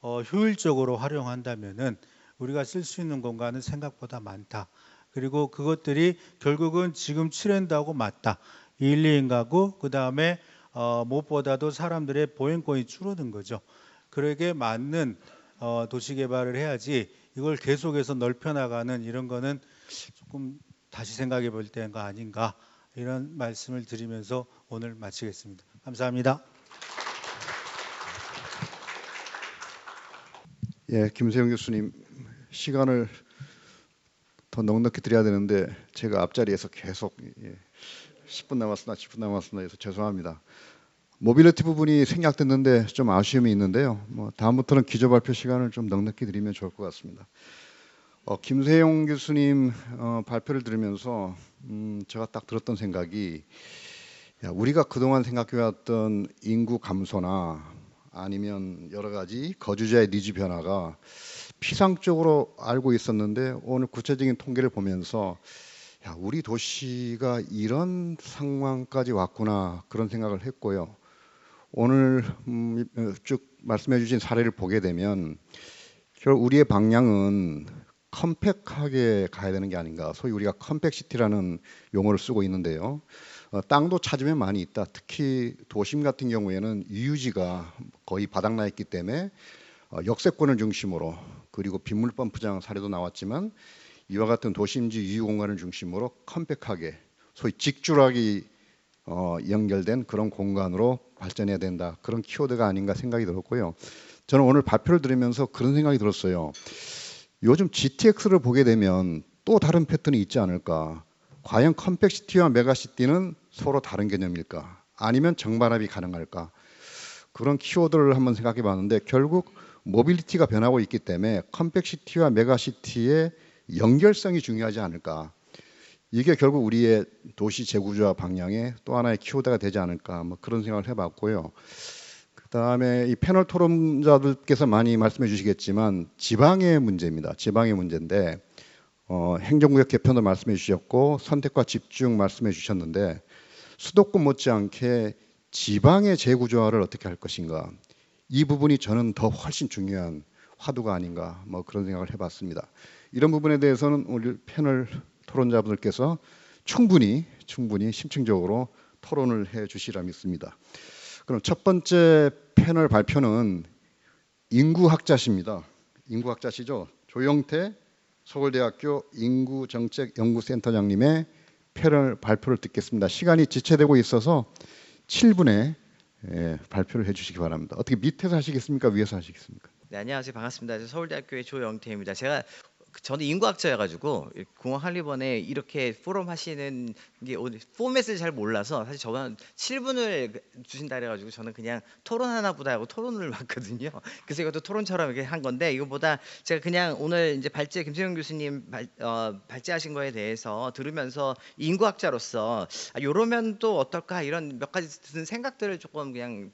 S2: 효율적으로 활용한다면은 우리가 쓸 수 있는 공간은 생각보다 많다. 그리고 그것들이 결국은 지금 트렌드하고 맞다. 1, 2인 가구 그다음에 무엇보다도 사람들의 보행권이 줄어든 거죠. 그러게 맞는 도시 개발을 해야지 이걸 계속해서 넓혀나가는 이런 거는 조금 다시 생각해 볼 때가 아닌가 이런 말씀을 드리면서 오늘 마치겠습니다. 감사합니다.
S1: 예, 김세영 교수님 시간을 더 넉넉히 드려야 되는데 제가 앞자리에서 계속 10분 남았으나 10분 남았으나 해서 죄송합니다. 모빌리티 부분이 생략됐는데 좀 아쉬움이 있는데요. 뭐 다음부터는 기조 발표 시간을 좀 넉넉히 드리면 좋을 것 같습니다. 김세용 교수님 발표를 들으면서 제가 딱 들었던 생각이 우리가 그동안 생각해왔던 인구 감소나 아니면 여러 가지 거주자의 니즈 변화가 피상적으로 알고 있었는데 오늘 구체적인 통계를 보면서 우리 도시가 이런 상황까지 왔구나 그런 생각을 했고요. 오늘 쭉 말씀해 주신 사례를 보게 되면 결국 우리의 방향은 컴팩하게 가야 되는 게 아닌가. 소위 우리가 컴팩시티라는 용어를 쓰고 있는데요. 땅도 찾으면 많이 있다. 특히 도심 같은 경우에는 유유지가 거의 바닥나 있기 때문에 역세권을 중심으로 그리고 빗물 펌프장 사례도 나왔지만 이와 같은 도심지 유유 공간을 중심으로 컴팩하게 소위 직주락이 연결된 그런 공간으로 발전해야 된다. 그런 키워드가 아닌가 생각이 들었고요. 저는 오늘 발표를 들으면서 그런 생각이 들었어요. 요즘 GTX를 보게 되면 또 다른 패턴이 있지 않을까. 과연 컴팩시티와 메가시티는 서로 다른 개념일까? 아니면 정반합이 가능할까? 그런 키워드를 한번 생각해 봤는데 결국 모빌리티가 변하고 있기 때문에 컴팩시티와 메가시티의 연결성이 중요하지 않을까. 이게 결국 우리의 도시 재구조화 방향의 또 하나의 키워드가 되지 않을까 뭐 그런 생각을 해봤고요. 그다음에 이 패널 토론자들께서 많이 말씀해 주시겠지만 지방의 문제입니다. 지방의 문제인데 행정구역 개편도 말씀해 주셨고 선택과 집중 말씀해 주셨는데 수도권 못지않게 지방의 재구조화를 어떻게 할 것인가 이 부분이 저는 더 훨씬 중요한 화두가 아닌가 뭐 그런 생각을 해봤습니다. 이런 부분에 대해서는 우리 패널 토론자분들께서 충분히 심층적으로 토론을 해 주시라 믿습니다. 그럼 첫 번째 패널 발표는 인구학자십니다. 인구학자시죠? 조영태 서울대학교 인구정책연구센터장님의 패널 발표를 듣겠습니다. 시간이 지체되고 있어서 7분에 발표를 해주시기 바랍니다. 어떻게 밑에서 하시겠습니까? 위에서 하시겠습니까?
S3: 네, 안녕하세요. 반갑습니다. 서울대학교의 조영태입니다. 저는 인구학자여가지고 공학 한리번에 이렇게 포럼 하시는 게 포맷을 잘 몰라서 사실 저는 7분을 주신다 그래가지고 저는 그냥 토론하나 보다 하고 토론을 봤거든요. 그래서 이것도 토론처럼 이렇게 한 건데 이거보다 제가 그냥 오늘 이제 김세용 교수님 발제하신 거에 대해서 들으면서 인구학자로서 요러면 또 어떨까 이런 몇 가지 드는 생각들을 조금 그냥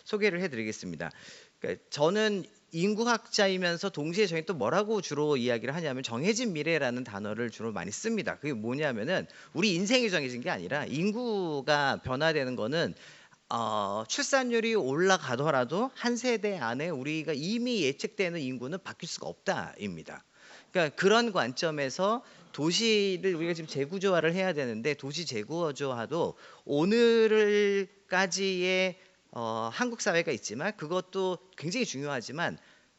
S3: 소개를 해드리겠습니다. 그러니까 저는 인구학자이면서 동시에 저희 또 뭐라고 주로 이야기를 하냐면 정해진 미래라는 단어를 주로 많이 씁니다. 그게 뭐냐면은 우리 인생이 정해진 게 아니라 인구가 변화되는 거는 출산율이 올라가더라도 한 세대 안에 우리가 이미 예측되는 인구는 바뀔 수가 없다입니다. 그러니까 그런 관점에서 도시를 우리가 지금 재구조화를 해야 되는데 도시 재구조화도 오늘까지의 한국 사회가 있지만 그것도 굉장히 중요하지만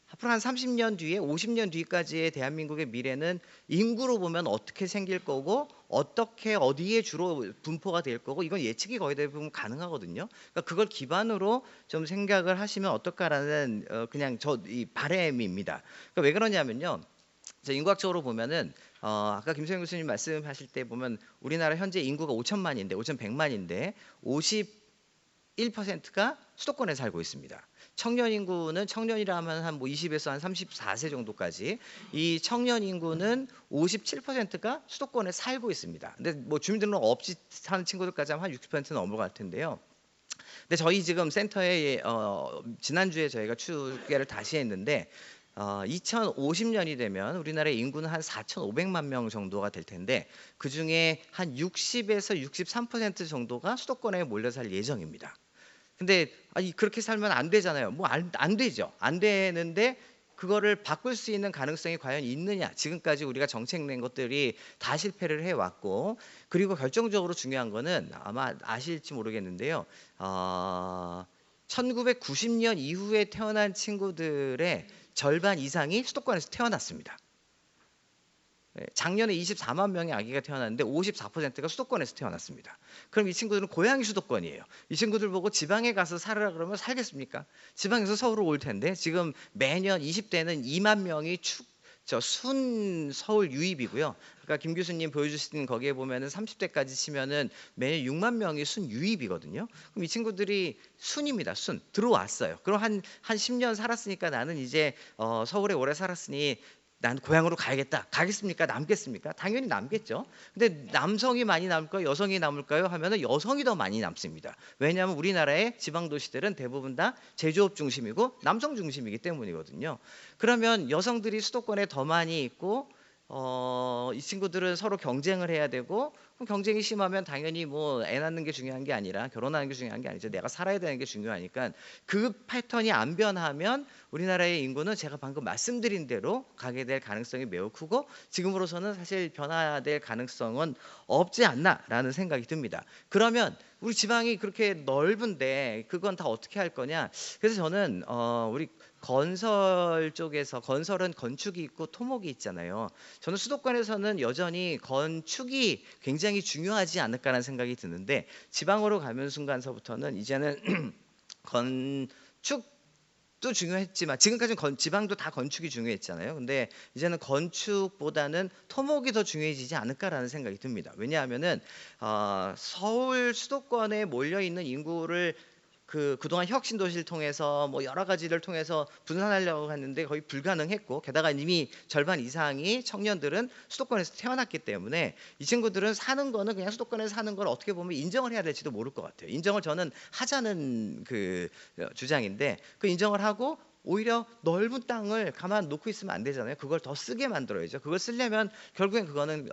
S3: 앞으로 한 30년 뒤에 50년 뒤까지의 대한민국의 미래는 인구로 보면 어떻게 생길 거고 어떻게 어디에 주로 분포가 될 거고 이건 예측이 거의 대부분 가능하거든요. 그러니까 그걸 기반으로 좀 생각을 하시면 어떨까라는 그냥 이 바람입니다. 그러니까 왜 그러냐면요. 인구학적으로 보면은 아까 김소영 교수님 말씀하실 때 보면 우리나라 현재 인구가 5,100만인데 5100가 수도권에 살고 있습니다. 청년 인구는 청년이라 하면 한 뭐 20에서 한 34세 정도까지 이 청년 인구는 57%가 수도권에 살고 있습니다. 근데 뭐 주민등록 없이 사는 친구들까지 하면 한 60% 넘어갈 텐데요. 근데 저희 지금 센터에 지난주에 저희가 추계를 다시 했는데 2050년이 되면 우리나라의 인구는 한 4,500만 명 정도가 될 텐데 그 중에 한 60에서 63% 정도가 수도권에 몰려 살 예정입니다. 근데 그렇게 살면 안 되잖아요. 뭐 안 되죠. 안 되는데 그거를 바꿀 수 있는 가능성이 과연 있느냐? 지금까지 우리가 정책 낸 것들이 다 실패를 해왔고, 그리고 결정적으로 중요한 거는 아마 아실지 모르겠는데요. 1990년 이후에 태어난 친구들의 절반 이상이 수도권에서 태어났습니다. 작년에 24만 명의 아기가 태어났는데 54%가 수도권에서 태어났습니다. 그럼 이 친구들은 고향이 수도권이에요. 이 친구들 보고 지방에 가서 살으라 그러면 살겠습니까? 지방에서 서울로 올 텐데 지금 매년 20대는 2만 명이 순 서울 유입이고요. 그러니까 김 교수님 보여주신 거기에 보면은 30대까지 치면은 매년 6만 명이 순 유입이거든요. 그럼 이 친구들이 순입니다. 순 들어왔어요. 그럼 한 10년 살았으니까 나는 이제 서울에 오래 살았으니 난 고향으로 가야겠다. 가겠습니까? 남겠습니까? 당연히 남겠죠. 근데 남성이 많이 남을까요? 여성이 남을까요? 하면은 여성이 더 많이 남습니다. 왜냐하면 우리나라의 지방 도시들은 대부분 다 제조업 중심이고 남성 중심이기 때문이거든요. 그러면 여성들이 수도권에 더 많이 있고 이 친구들은 서로 경쟁을 해야 되고, 그럼 경쟁이 심하면 당연히 뭐 애 낳는 게 중요한 게 아니라 결혼하는 게 중요한 게 아니죠. 내가 살아야 되는 게 중요하니까 그 패턴이 안 변하면 우리나라의 인구는 제가 방금 말씀드린 대로 가게 될 가능성이 매우 크고, 지금으로서는 사실 변화될 가능성은 없지 않나라는 생각이 듭니다. 그러면 우리 지방이 그렇게 넓은데 그건 다 어떻게 할 거냐? 그래서 저는 우리 건설 쪽에서, 건설은 건축이 있고 토목이 있잖아요. 저는 수도권에서는 여전히 건축이 굉장히 중요하지 않을까라는 생각이 드는데, 지방으로 가면 순간서부터는 이제는 건축도 중요했지만, 지금까지는 지방도 다 건축이 중요했잖아요. 근데 이제는 건축보다는 토목이 더 중요해지지 않을까라는 생각이 듭니다. 왜냐하면은 서울 수도권에 몰려 있는 인구를 그동안 혁신 도시를 통해서 뭐 여러 가지를 통해서 분산하려고 했는데 거의 불가능했고, 게다가 이미 절반 이상이 청년들은 수도권에서 태어났기 때문에 이 친구들은 사는 거는 그냥 수도권에서 사는 걸 어떻게 보면 인정을 해야 될지도 모를 것 같아요. 인정을 저는 하자는 주장인데, 그 인정을 하고 오히려 넓은 땅을 가만 놓고 있으면 안 되잖아요. 그걸 더 쓰게 만들어야죠. 그걸 쓰려면 결국엔 그거는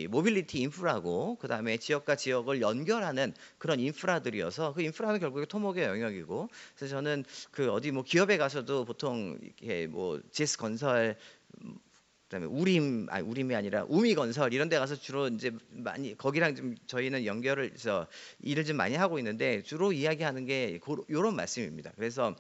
S3: 모빌리티 인프라고, 그다음에 지역과 지역을 연결하는 그런 인프라들이어서, 그 인프라는 결국에 토목의 영역이고, 그래서 저는 어디 뭐 기업에 가서도 보통 이렇게 뭐 GS 건설, 그다음에 우림이 아니라 우미건설 이런 데 가서 주로 이제 많이 거기랑 좀 저희는 연결을 해서 일을 좀 많이 하고 있는데, 주로 이야기하는 게 이런 말씀입니다. 그래서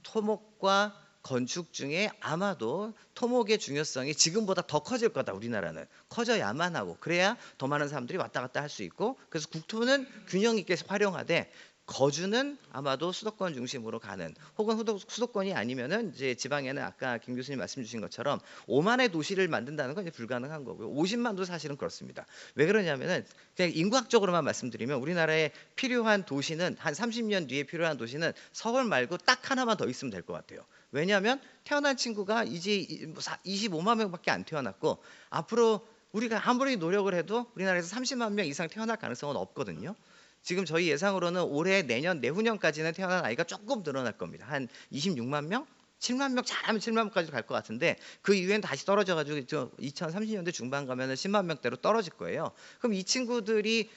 S3: 토목과 건축 중에 아마도 토목의 중요성이 지금보다 더 커질 거다. 우리나라는 커져야만 하고, 그래야 더 많은 사람들이 왔다 갔다 할 수 있고, 그래서 국토는 균형 있게 활용하되 거주는 아마도 수도권 중심으로 가는, 혹은 수도권이 아니면은 이제 지방에는 아까 김 교수님 말씀 주신 것처럼 5만의 도시를 만든다는 건 이제 불가능한 거고요. 50만도 사실은 그렇습니다. 왜 그러냐면은 그냥 인구학적으로만 말씀드리면 우리나라에 필요한 도시는, 한 30년 뒤에 필요한 도시는 서울 말고 딱 하나만 더 있으면 될 것 같아요. 왜냐하면 태어난 친구가 이제 25만 명밖에 안 태어났고, 앞으로 우리가 아무리 노력을 해도 우리나라에서 30만 명 이상 태어날 가능성은 없거든요. 지금 저희 예상으로는 올해, 내년, 내후년까지는 태어난 아이가 조금 늘어날 겁니다. 한 26만 명? 7만 명, 잘하면 7만 명까지 갈 것 같은데, 그 이후엔 다시 떨어져가지고 2030년대 중반 가면은 10만 명대로 떨어질 거예요. 그럼 이 친구들이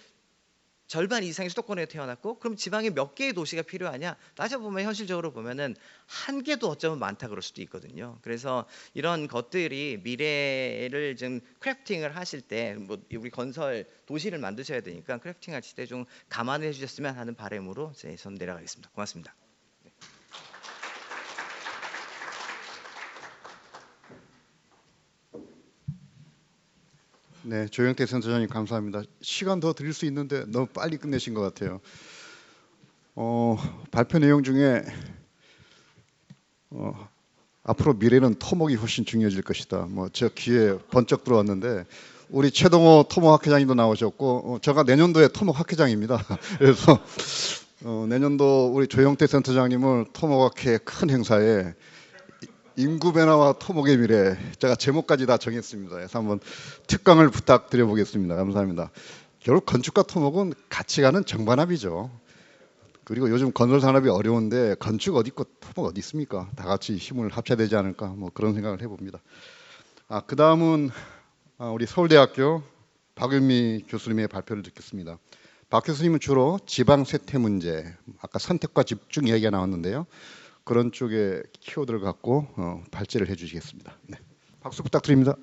S3: 절반 이상이 수도권에 태어났고, 그럼 지방에 몇 개의 도시가 필요하냐? 따져보면 현실적으로 보면은 한 개도 어쩌면 많다 그럴 수도 있거든요. 그래서 이런 것들이 미래를 좀 크래프팅을 하실 때, 뭐 우리 건설 도시를 만드셔야 되니까 크래프팅 하실 때 좀 감안해 주셨으면 하는 바람으로 저는 내려가겠습니다. 고맙습니다.
S1: 네, 조영태 센터장님 감사합니다. 시간 더 드릴 수 있는데 너무 빨리 끝내신 것 같아요. 발표 내용 중에 앞으로 미래는 토목이 훨씬 중요해질 것이다. 뭐 저 귀에 번쩍 들어왔는데, 우리 최동호 토목학회장님도 나오셨고, 제가 내년도에 토목학회장입니다. 그래서 내년도 우리 조영태 센터장님을 토목학회 큰 행사에 인구 변화와 토목의 미래 제가 제목까지 다 정했습니다. 그래서 한번 특강을 부탁드려 보겠습니다. 감사합니다. 결국 건축과 토목은 같이 가는 정반합이죠. 그리고 요즘 건설 산업이 어려운데 건축 어디 있고 토목 어디 있습니까? 다 같이 힘을 합쳐야 되지 않을까 뭐 그런 생각을 해봅니다. 그 다음은 우리 서울대학교 박윤미 교수님의 발표를 듣겠습니다. 박 교수님은 주로 지방 쇠퇴 문제, 아까 선택과 집중 이야기가 나왔는데요. 그런 쪽의 키워드를 갖고 발제를 해주시겠습니다. 네. 박수 부탁드립니다.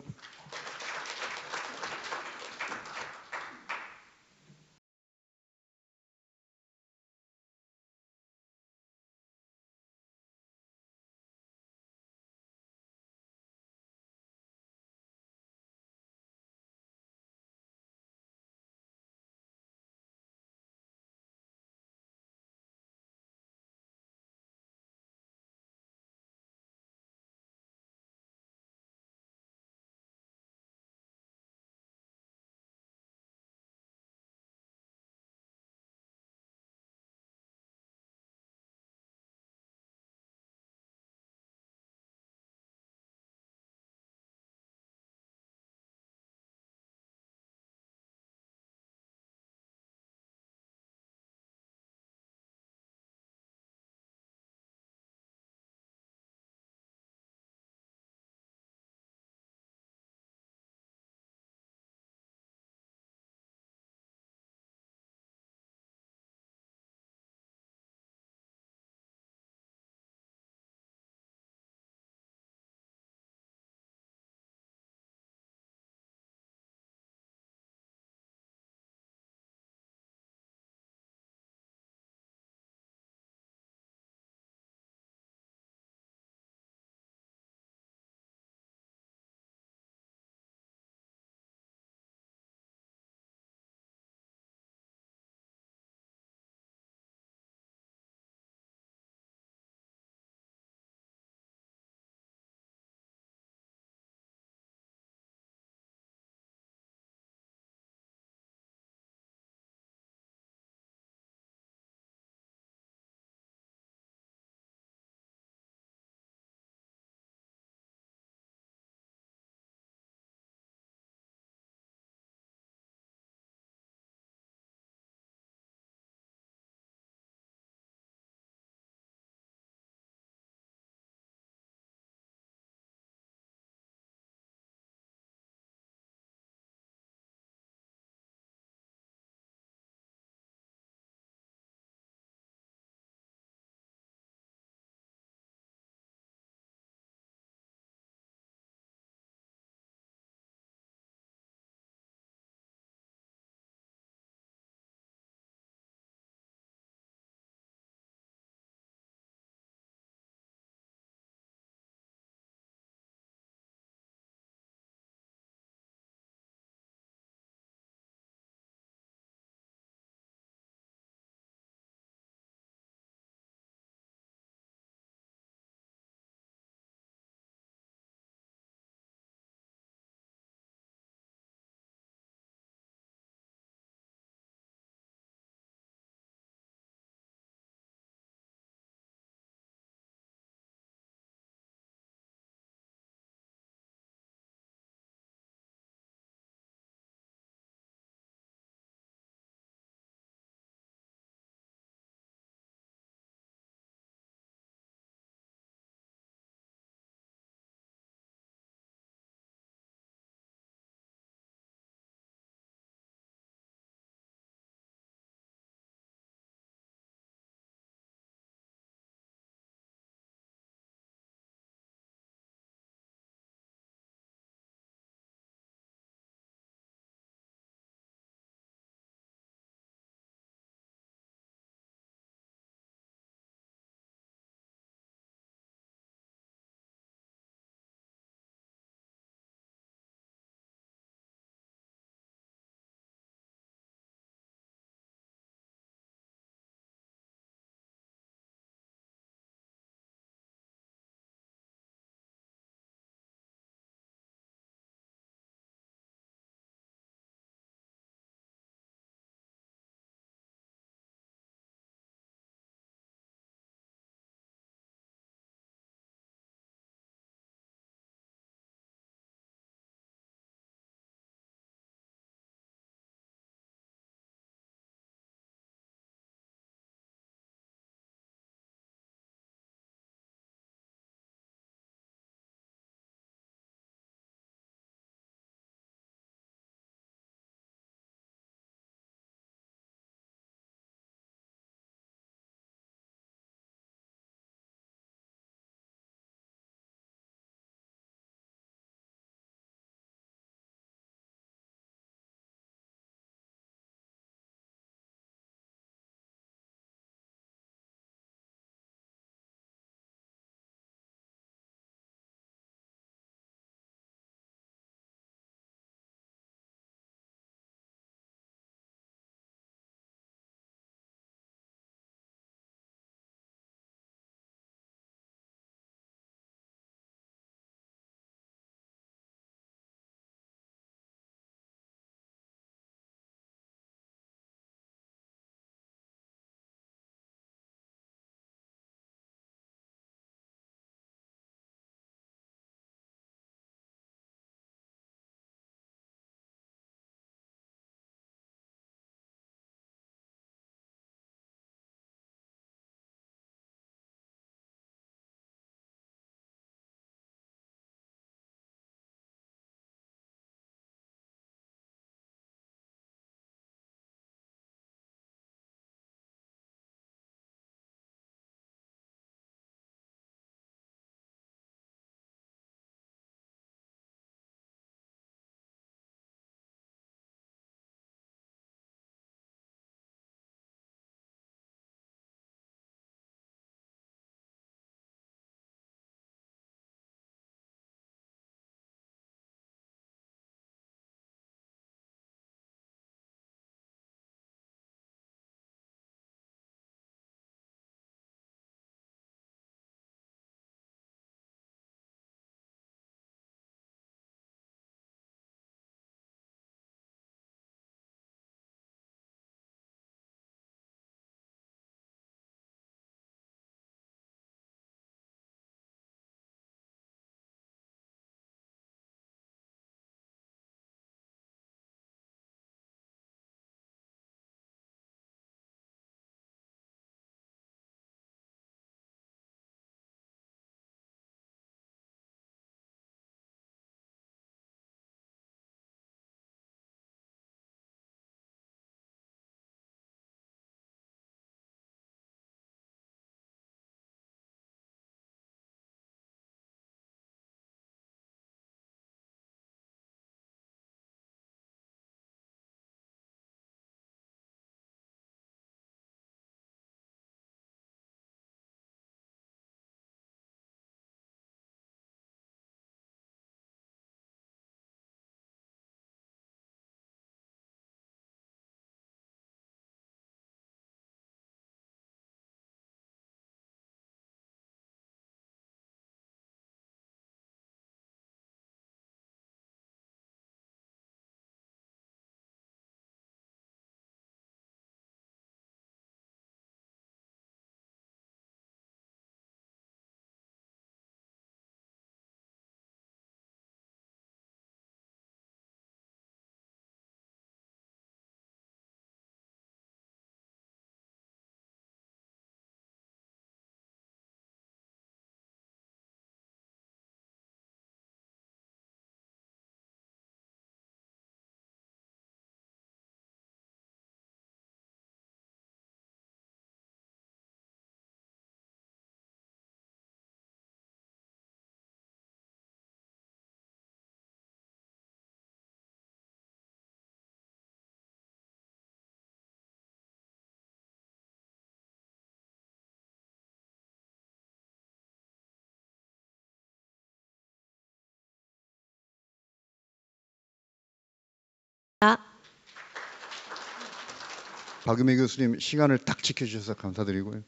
S1: 박유미 교수님 시간을 딱 지켜주셔서 감사드리고요.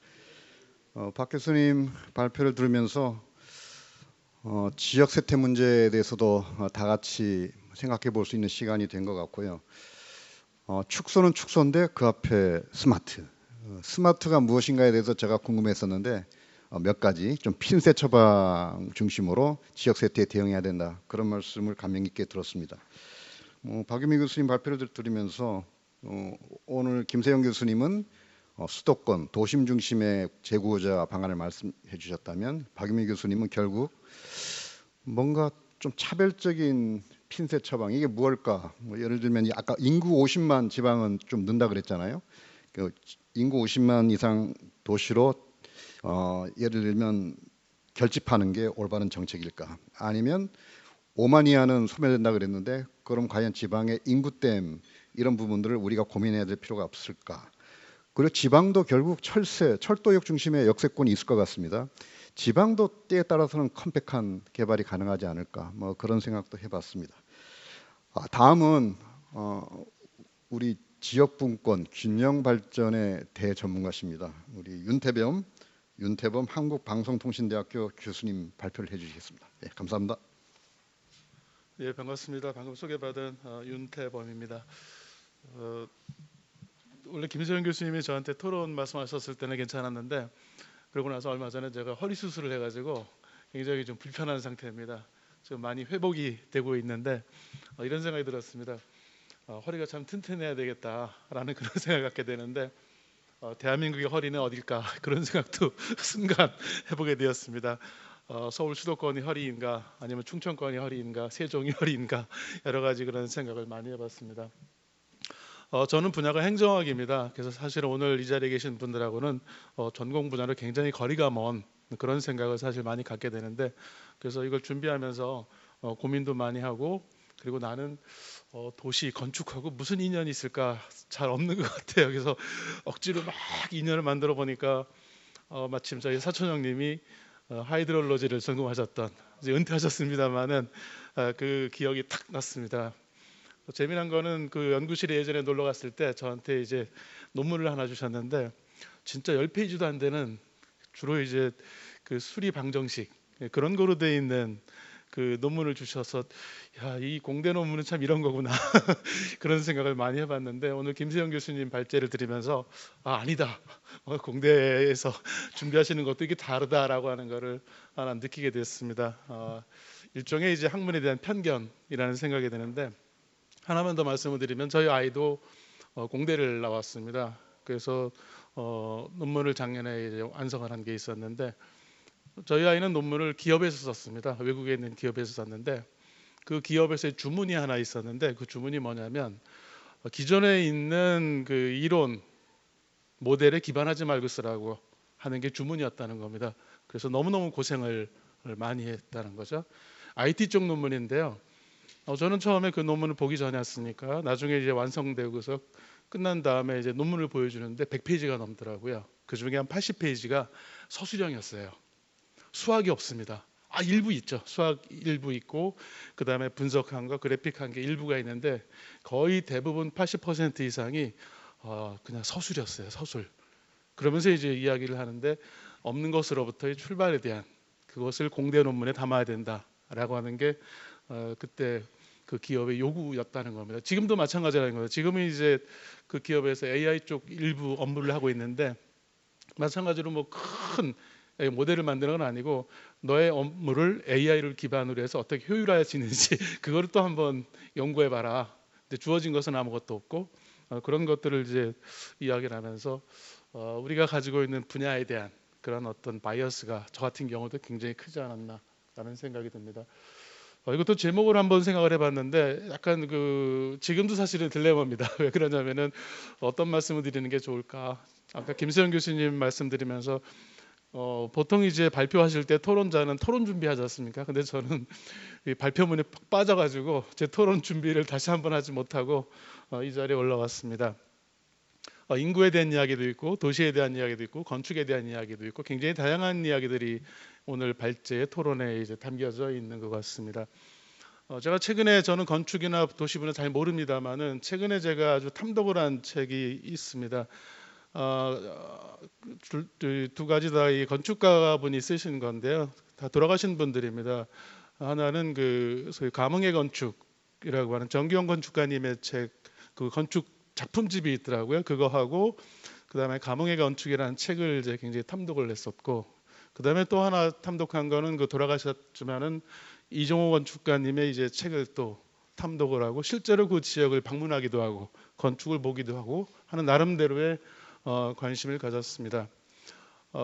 S1: 박 교수님 발표를 들으면서 지역 세태 문제에 대해서도 다 같이 생각해 볼 수 있는 시간이 된 것 같고요. 축소는 축소인데 그 앞에 스마트. 스마트가 무엇인가에 대해서 제가 궁금했었는데 몇 가지 좀 핀셋 처방 중심으로 지역 세태에 대응해야 된다. 그런 말씀을 감명 깊게 들었습니다. 박유미 교수님 발표를 들으면서 오늘 김세영 교수님은 수도권 도심 중심의 재구호자 방안을 말씀해 주셨다면 박유미 교수님은 결국 뭔가 좀 차별적인 핀셋 처방 이게 무엇일까? 예를 들면 아까 인구 50만 지방은 좀 는다 그랬잖아요. 그 인구 50만 이상 도시로 예를 들면 결집하는 게 올바른 정책일까? 아니면 5만 이하는 소멸된다 그랬는데 그럼 과연 지방의 인구댐 이런 부분들을 우리가 고민해야 될 필요가 없을까? 그리고 지방도 결국 철도역 중심의 역세권이 있을 것 같습니다. 지방도 때에 따라서는 컴팩한 개발이 가능하지 않을까? 뭐 그런 생각도 해봤습니다. 다음은 우리 지역분권 균형 발전의 대전문가십니다. 우리 윤태범 한국방송통신대학교 교수님 발표를 해주시겠습니다. 네, 감사합니다.
S4: 예, 반갑습니다. 방금 소개받은 윤태범입니다. 원래 김세현 교수님이 저한테 토론 말씀하셨을 때는 괜찮았는데 그러고 나서 얼마 전에 제가 허리 수술을 해가지고 굉장히 좀 불편한 상태입니다. 좀 많이 회복이 되고 있는데 이런 생각이 들었습니다. 허리가 참 튼튼해야 되겠다라는 그런 생각을 갖게 되는데 대한민국의 허리는 어딜까 그런 생각도 순간 해보게 되었습니다. 서울 수도권이 허리인가 아니면 충청권이 허리인가 세종이 허리인가 여러 가지 그런 생각을 많이 해봤습니다. 저는 분야가 행정학입니다. 그래서 사실 오늘 이 자리에 계신 분들하고는 전공 분야로 굉장히 거리가 먼 그런 생각을 사실 많이 갖게 되는데 그래서 이걸 준비하면서 고민도 많이 하고 그리고 나는 도시 건축하고 무슨 인연이 있을까 잘 없는 것 같아요. 그래서 억지로 막 인연을 만들어 보니까 마침 저희 사촌 형님이 하이드롤로지를 전공하셨던 이제 은퇴하셨습니다만은 그 기억이 탁 났습니다. 재미난 거는 그 연구실에 예전에 놀러 갔을 때 저한테 이제 논문을 하나 주셨는데 진짜 10페이지도 안 되는 주로 이제 그 수리 방정식 그런 거로 돼 있는 그 논문을 주셔서 야, 이 공대 논문은 참 이런 거구나 그런 생각을 많이 해봤는데 오늘 김세영 교수님 발제를 들으면서 아니다 공대에서 준비하시는 것도 이게 다르다라고 하는 거를 하나 느끼게 됐습니다. 일종의 이제 학문에 대한 편견이라는 생각이 드는데 하나만 더 말씀을 드리면 저희 아이도 공대를 나왔습니다. 그래서 논문을 작년에 이제 완성을 한 게 있었는데 저희 아이는 논문을 기업에서 썼습니다. 외국에 있는 기업에서 썼는데 그 기업에서의 주문이 하나 있었는데 그 주문이 뭐냐면 기존에 있는 그 이론 모델에 기반하지 말고 쓰라고 하는 게 주문이었다는 겁니다. 그래서 너무너무 고생을 많이 했다는 거죠. IT 쪽 논문인데요. 저는 처음에 그 논문을 보기 전이었으니까 나중에 이제 완성되고서 끝난 다음에 이제 논문을 보여주는데 100페이지가 넘더라고요. 그 중에 한 80페이지가 서술형이었어요. 수학이 없습니다. 일부 있죠. 수학 일부 있고 그 다음에 분석한 거, 그래픽한 게 일부가 있는데 거의 대부분 80% 이상이 그냥 서술이었어요. 서술. 그러면서 이제 이야기를 하는데 없는 것으로부터의 출발에 대한 그것을 공대 논문에 담아야 된다라고 하는 게 그때 그 기업의 요구였다는 겁니다. 지금도 마찬가지라는 거예요. 지금은 이제 그 기업에서 AI 쪽 일부 업무를 하고 있는데 마찬가지로 뭐 큰 모델을 만드는 건 아니고 너의 업무를 AI를 기반으로 해서 어떻게 효율화해지는지 그거를 또 한번 연구해 봐라. 근데 주어진 것은 아무것도 없고 그런 것들을 이제 이야기를 하면서 우리가 가지고 있는 분야에 대한 그런 어떤 바이어스가 저 같은 경우도 굉장히 크지 않았나라는 생각이 듭니다. 이것도 제목을 한번 생각을 해봤는데 약간 그 지금도 사실은 딜레마입니다. 왜 그러냐면은 어떤 말씀을 드리는 게 좋을까? 아까 김세영 교수님 말씀드리면서 보통 이제 발표하실 때 토론자는 토론 준비하지 않습니까? 근데 저는 이 발표문에 푹 빠져가지고 제 토론 준비를 다시 한번 하지 못하고 이 자리에 올라왔습니다. 인구에 대한 이야기도 있고 도시에 대한 이야기도 있고 건축에 대한 이야기도 있고 굉장히 다양한 이야기들이 오늘 발제의 토론에 이제 담겨져 있는 것 같습니다. 제가 최근에 저는 건축이나 도시분을 잘 모릅니다만은 최근에 제가 아주 탐독을 한 책이 있습니다. 두 가지 다 이 건축가 분이 쓰신 건데요. 다 돌아가신 분들입니다. 하나는 그 소위 감흥의 건축이라고 하는 정기용 건축가님의 책, 그 건축 작품집이 있더라고요. 그거 하고 그다음에 감흥의 건축이라는 책을 이제 굉장히 탐독을 했었고, 그다음에 또 하나 탐독한 거는 그 돌아가셨지만은 이종호 건축가님의 이제 책을 또 탐독을 하고 실제로 그 지역을 방문하기도 하고 건축을 보기도 하고 하는 나름대로의 관심을 가졌습니다.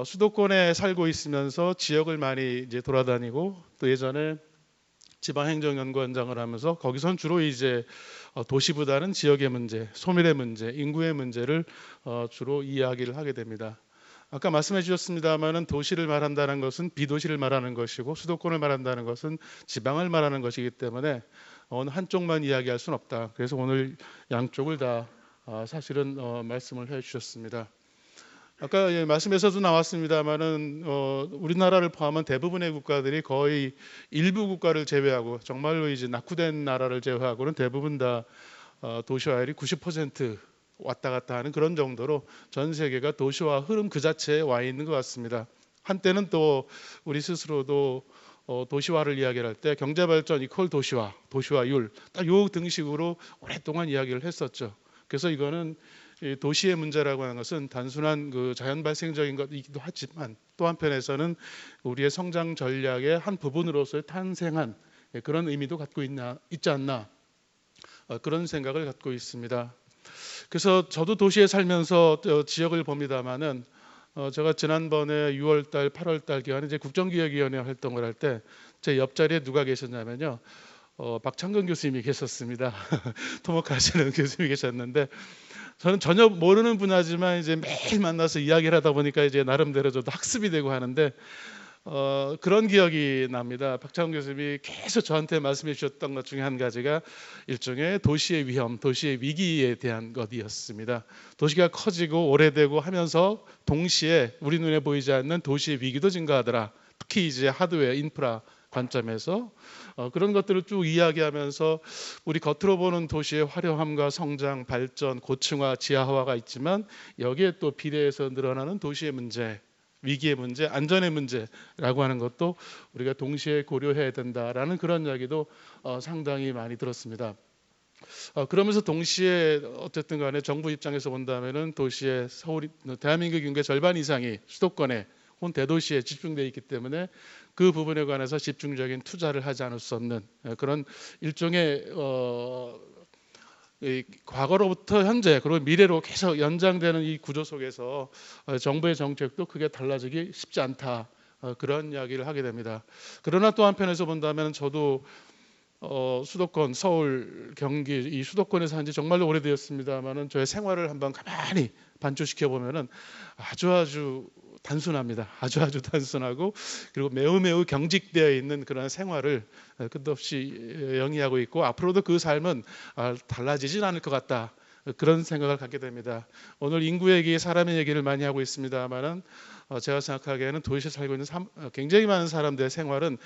S4: 수도권에 살고 있으면서 지역을 많이 이제 돌아다니고 또 예전에 지방행정연구원장을 하면서 거기선 주로 이제 도시보다는 지역의 문제, 소멸의 문제, 인구의 문제를 주로 이야기를 하게 됩니다. 아까 말씀해 주셨습니다마는 도시를 말한다는 것은 비도시를 말하는 것이고 수도권을 말한다는 것은 지방을 말하는 것이기 때문에 어느 한쪽만 이야기할 수는 없다. 그래서 오늘 양쪽을 다 사실은 말씀을 해 주셨습니다. 아까 말씀에서도 나왔습니다마는 우리나라를 포함한 대부분의 국가들이 거의 일부 국가를 제외하고 정말로 이제 낙후된 나라를 제외하고는 대부분 다 도시화율이 90% 왔다 갔다 하는 그런 정도로 전 세계가 도시화 흐름 그 자체에 와 있는 것 같습니다. 한때는 또 우리 스스로도 도시화를 이야기할 때 경제발전 이퀄 도시화, 도시화율 딱 요 등식으로 오랫동안 이야기를 했었죠. 그래서 이거는 도시의 문제라고 하는 것은 단순한 그 자연 발생적인 것이기도 하지만 또 한편에서는 우리의 성장 전략의 한 부분으로서의 탄생한 그런 의미도 갖고 있지 않나 그런 생각을 갖고 있습니다. 그래서 저도 도시에 살면서 지역을 봅니다만은 제가 지난번에 6월달, 8월달 기간에 이제 국정기획위원회 활동을 할 때 제 옆자리에 누가 계셨냐면요, 박창근 교수님이 계셨습니다. 토목하시는 교수님이 계셨는데 저는 전혀 모르는 분야지만 이제 매일 만나서 이야기를 하다 보니까 이제 나름대로 저도 학습이 되고 하는데 그런 기억이 납니다. 박창훈 교수님이 계속 저한테 말씀해 주셨던 것 중에 한 가지가 일종의 도시의 위험, 도시의 위기에 대한 것이었습니다. 도시가 커지고 오래되고 하면서 동시에 우리 눈에 보이지 않는 도시의 위기도 증가하더라. 특히 이제 하드웨어, 인프라 관점에서 그런 것들을 쭉 이야기하면서 우리 겉으로 보는 도시의 화려함과 성장, 발전, 고층화, 지하화가 있지만 여기에 또 비례해서 늘어나는 도시의 문제, 위기의 문제, 안전의 문제라고 하는 것도 우리가 동시에 고려해야 된다라는 그런 이야기도 상당히 많이 들었습니다. 그러면서 동시에 어쨌든 간에 정부 입장에서 본다면은 도시의 대한민국 인구의 절반 이상이 수도권에 혹은 대도시에 집중되어 있기 때문에 그 부분에 관해서 집중적인 투자를 하지 않을 수 없는 그런 일종의 과거로부터 현재 그리고 미래로 계속 연장되는 이 구조 속에서 정부의 정책도 크게 달라지기 쉽지 않다, 그런 이야기를 하게 됩니다. 그러나 또 한편에서 본다면 저도 수도권, 서울, 경기 이 수도권에 산 지 정말로 오래되었습니다만은 저의 생활을 한번 가만히 반추시켜 보면은 아주 단순합니다. 아주 단순하고 그리고 매우 경직되어 있는 그런 생활을 끝없이 영위하고 있고 앞으로도 그 삶은 달라지진 않을 것 같다, 그런 생각을 갖게 됩니다. 오늘 인구 얘기, 사람의 얘기를 많이 하고 있습니다만은 제가 생각하기에는 도시에 살고 있는 굉장히 많은 사람들의 생활은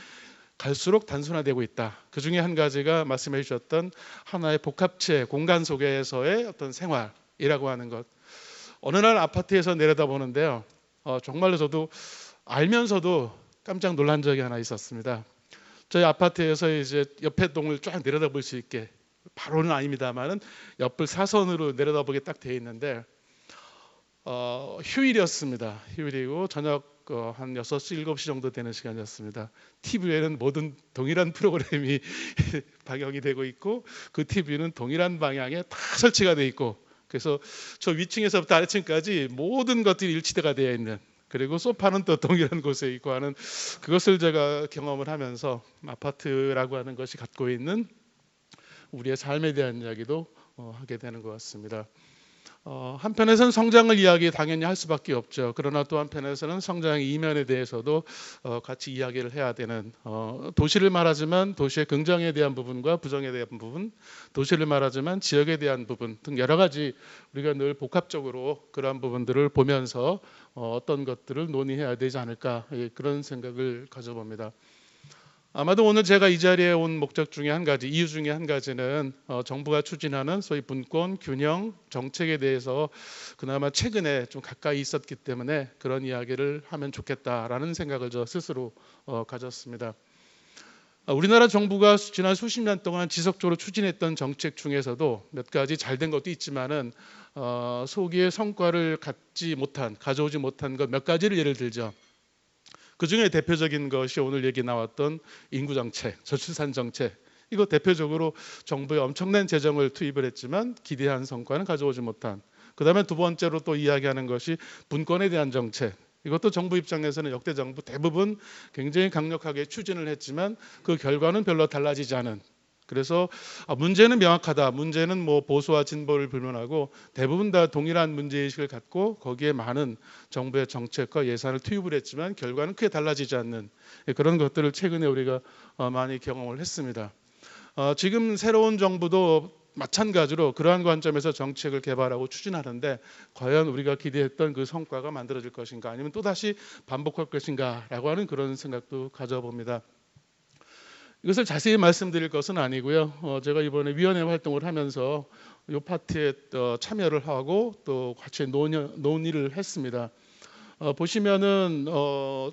S4: 갈수록 단순화되고 있다. 그 중에 한 가지가 말씀해 주셨던 하나의 복합체 공간 속에서의 어떤 생활이라고 하는 것. 어느 날 아파트에서 내려다보는데요, 정말로 저도 알면서도 깜짝 놀란 적이 하나 있었습니다. 저희 아파트에서 이제 옆에 동을 쫙 내려다볼 수 있게, 바로는 아닙니다만은 옆을 사선으로 내려다보게 딱 돼 있는데 휴일이었습니다. 휴일이고 저녁 한 6시, 7시 정도 되는 시간이었습니다. TV에는 모든 동일한 프로그램이 방영이 되고 있고 그 TV는 동일한 방향에 다 설치가 돼 있고, 그래서 저 위층에서부터 아래층까지 모든 것들이 일치대가 되어 있는, 그리고 소파는 또 동일한 곳에 있고 하는 그것을 제가 경험을 하면서 아파트라고 하는 것이 갖고 있는 우리의 삶에 대한 이야기도 하게 되는 것 같습니다. 한편에서는 성장을 이야기 당연히 할 수밖에 없죠. 그러나 또 한편에서는 성장의 이면에 대해서도 같이 이야기를 해야 되는, 도시를 말하지만 도시의 긍정에 대한 부분과 부정에 대한 부분, 도시를 말하지만 지역에 대한 부분 등 여러 가지 우리가 늘 복합적으로 그러한 부분들을 보면서 어떤 것들을 논의해야 되지 않을까, 그런 생각을 가져봅니다. 아마도 오늘 제가 이 자리에 온 목적 중에 한 가지, 이유 중에 한 가지는 정부가 추진하는 소위 분권, 균형, 정책에 대해서 그나마 최근에 좀 가까이 있었기 때문에 그런 이야기를 하면 좋겠다라는 생각을 저 스스로 가졌습니다. 우리나라 정부가 지난 수십 년 동안 지속적으로 추진했던 정책 중에서도 몇 가지 잘된 것도 있지만은 소기의 성과를 가져오지 못한 것 몇 가지를 예를 들죠. 그 중에 대표적인 것이 오늘 얘기 나왔던 인구 정책, 저출산 정책. 이거 대표적으로 정부에 엄청난 재정을 투입을 했지만 기대한 성과는 가져오지 못한. 그다음에 두 번째로 또 이야기하는 것이 분권에 대한 정책. 이것도 정부 입장에서는 역대 정부 대부분 굉장히 강력하게 추진을 했지만 그 결과는 별로 달라지지 않은. 그래서 문제는 명확하다. 문제는 뭐 보수와 진보를 불문하고 대부분 다 동일한 문제의식을 갖고 거기에 많은 정부의 정책과 예산을 투입을 했지만 결과는 크게 달라지지 않는 그런 것들을 최근에 우리가 많이 경험을 했습니다. 지금 새로운 정부도 마찬가지로 그러한 관점에서 정책을 개발하고 추진하는데 과연 우리가 기대했던 그 성과가 만들어질 것인가 아니면 또다시 반복할 것인가 라고 하는 그런 생각도 가져봅니다. 이것을 자세히 말씀드릴 것은 아니고요. 제가 이번에 위원회 활동을 하면서 이 파트에 참여를 하고 또 같이 논의를 했습니다. 보시면은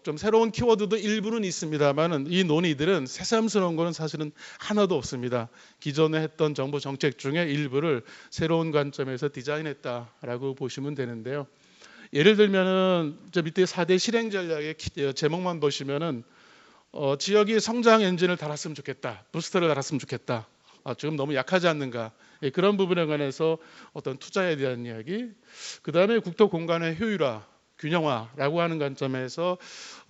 S4: 좀 새로운 키워드도 일부는 있습니다만은 이 논의들은 새삼스러운 거는 사실은 하나도 없습니다. 기존에 했던 정부 정책 중에 일부를 새로운 관점에서 디자인했다라고 보시면 되는데요. 예를 들면은 저 밑에 4대 실행 전략의 제목만 보시면은 지역이 성장 엔진을 달았으면 좋겠다, 부스터를 달았으면 좋겠다. 지금 너무 약하지 않는가? 그런 부분에 관해서 어떤 투자에 대한 이야기. 그 다음에 국토 공간의 효율화. 균형화라고 하는 관점에서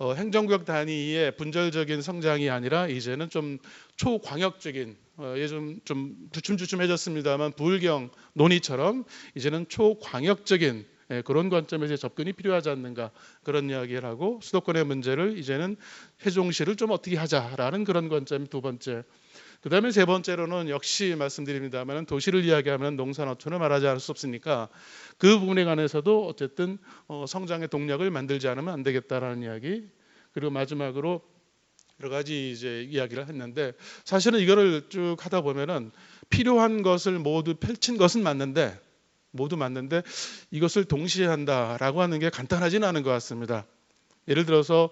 S4: 행정구역 단위의 분절적인 성장이 아니라 이제는 좀 초광역적인 예전 좀 주춤주춤해졌습니다만 부울경 논의처럼 이제는 초광역적인 그런 관점에서 접근이 필요하지 않는가 그런 이야기를 하고 수도권의 문제를 이제는 세종시를 좀 어떻게 하자라는 그런 관점이 두 번째. 그다음에 세 번째로는 역시 말씀드립니다만 도시를 이야기하면 농산어촌을 말하지 않을 수 없으니까 그 부분에 관해서도 어쨌든 성장의 동력을 만들지 않으면 안 되겠다라는 이야기. 그리고 마지막으로 여러 가지 이제 이야기를 했는데 사실은 이거를 쭉 하다 보면은 필요한 것을 모두 펼친 것은 맞는데 모두 맞는데 이것을 동시에 한다라고 하는 게 간단하지는 않은 것 같습니다. 예를 들어서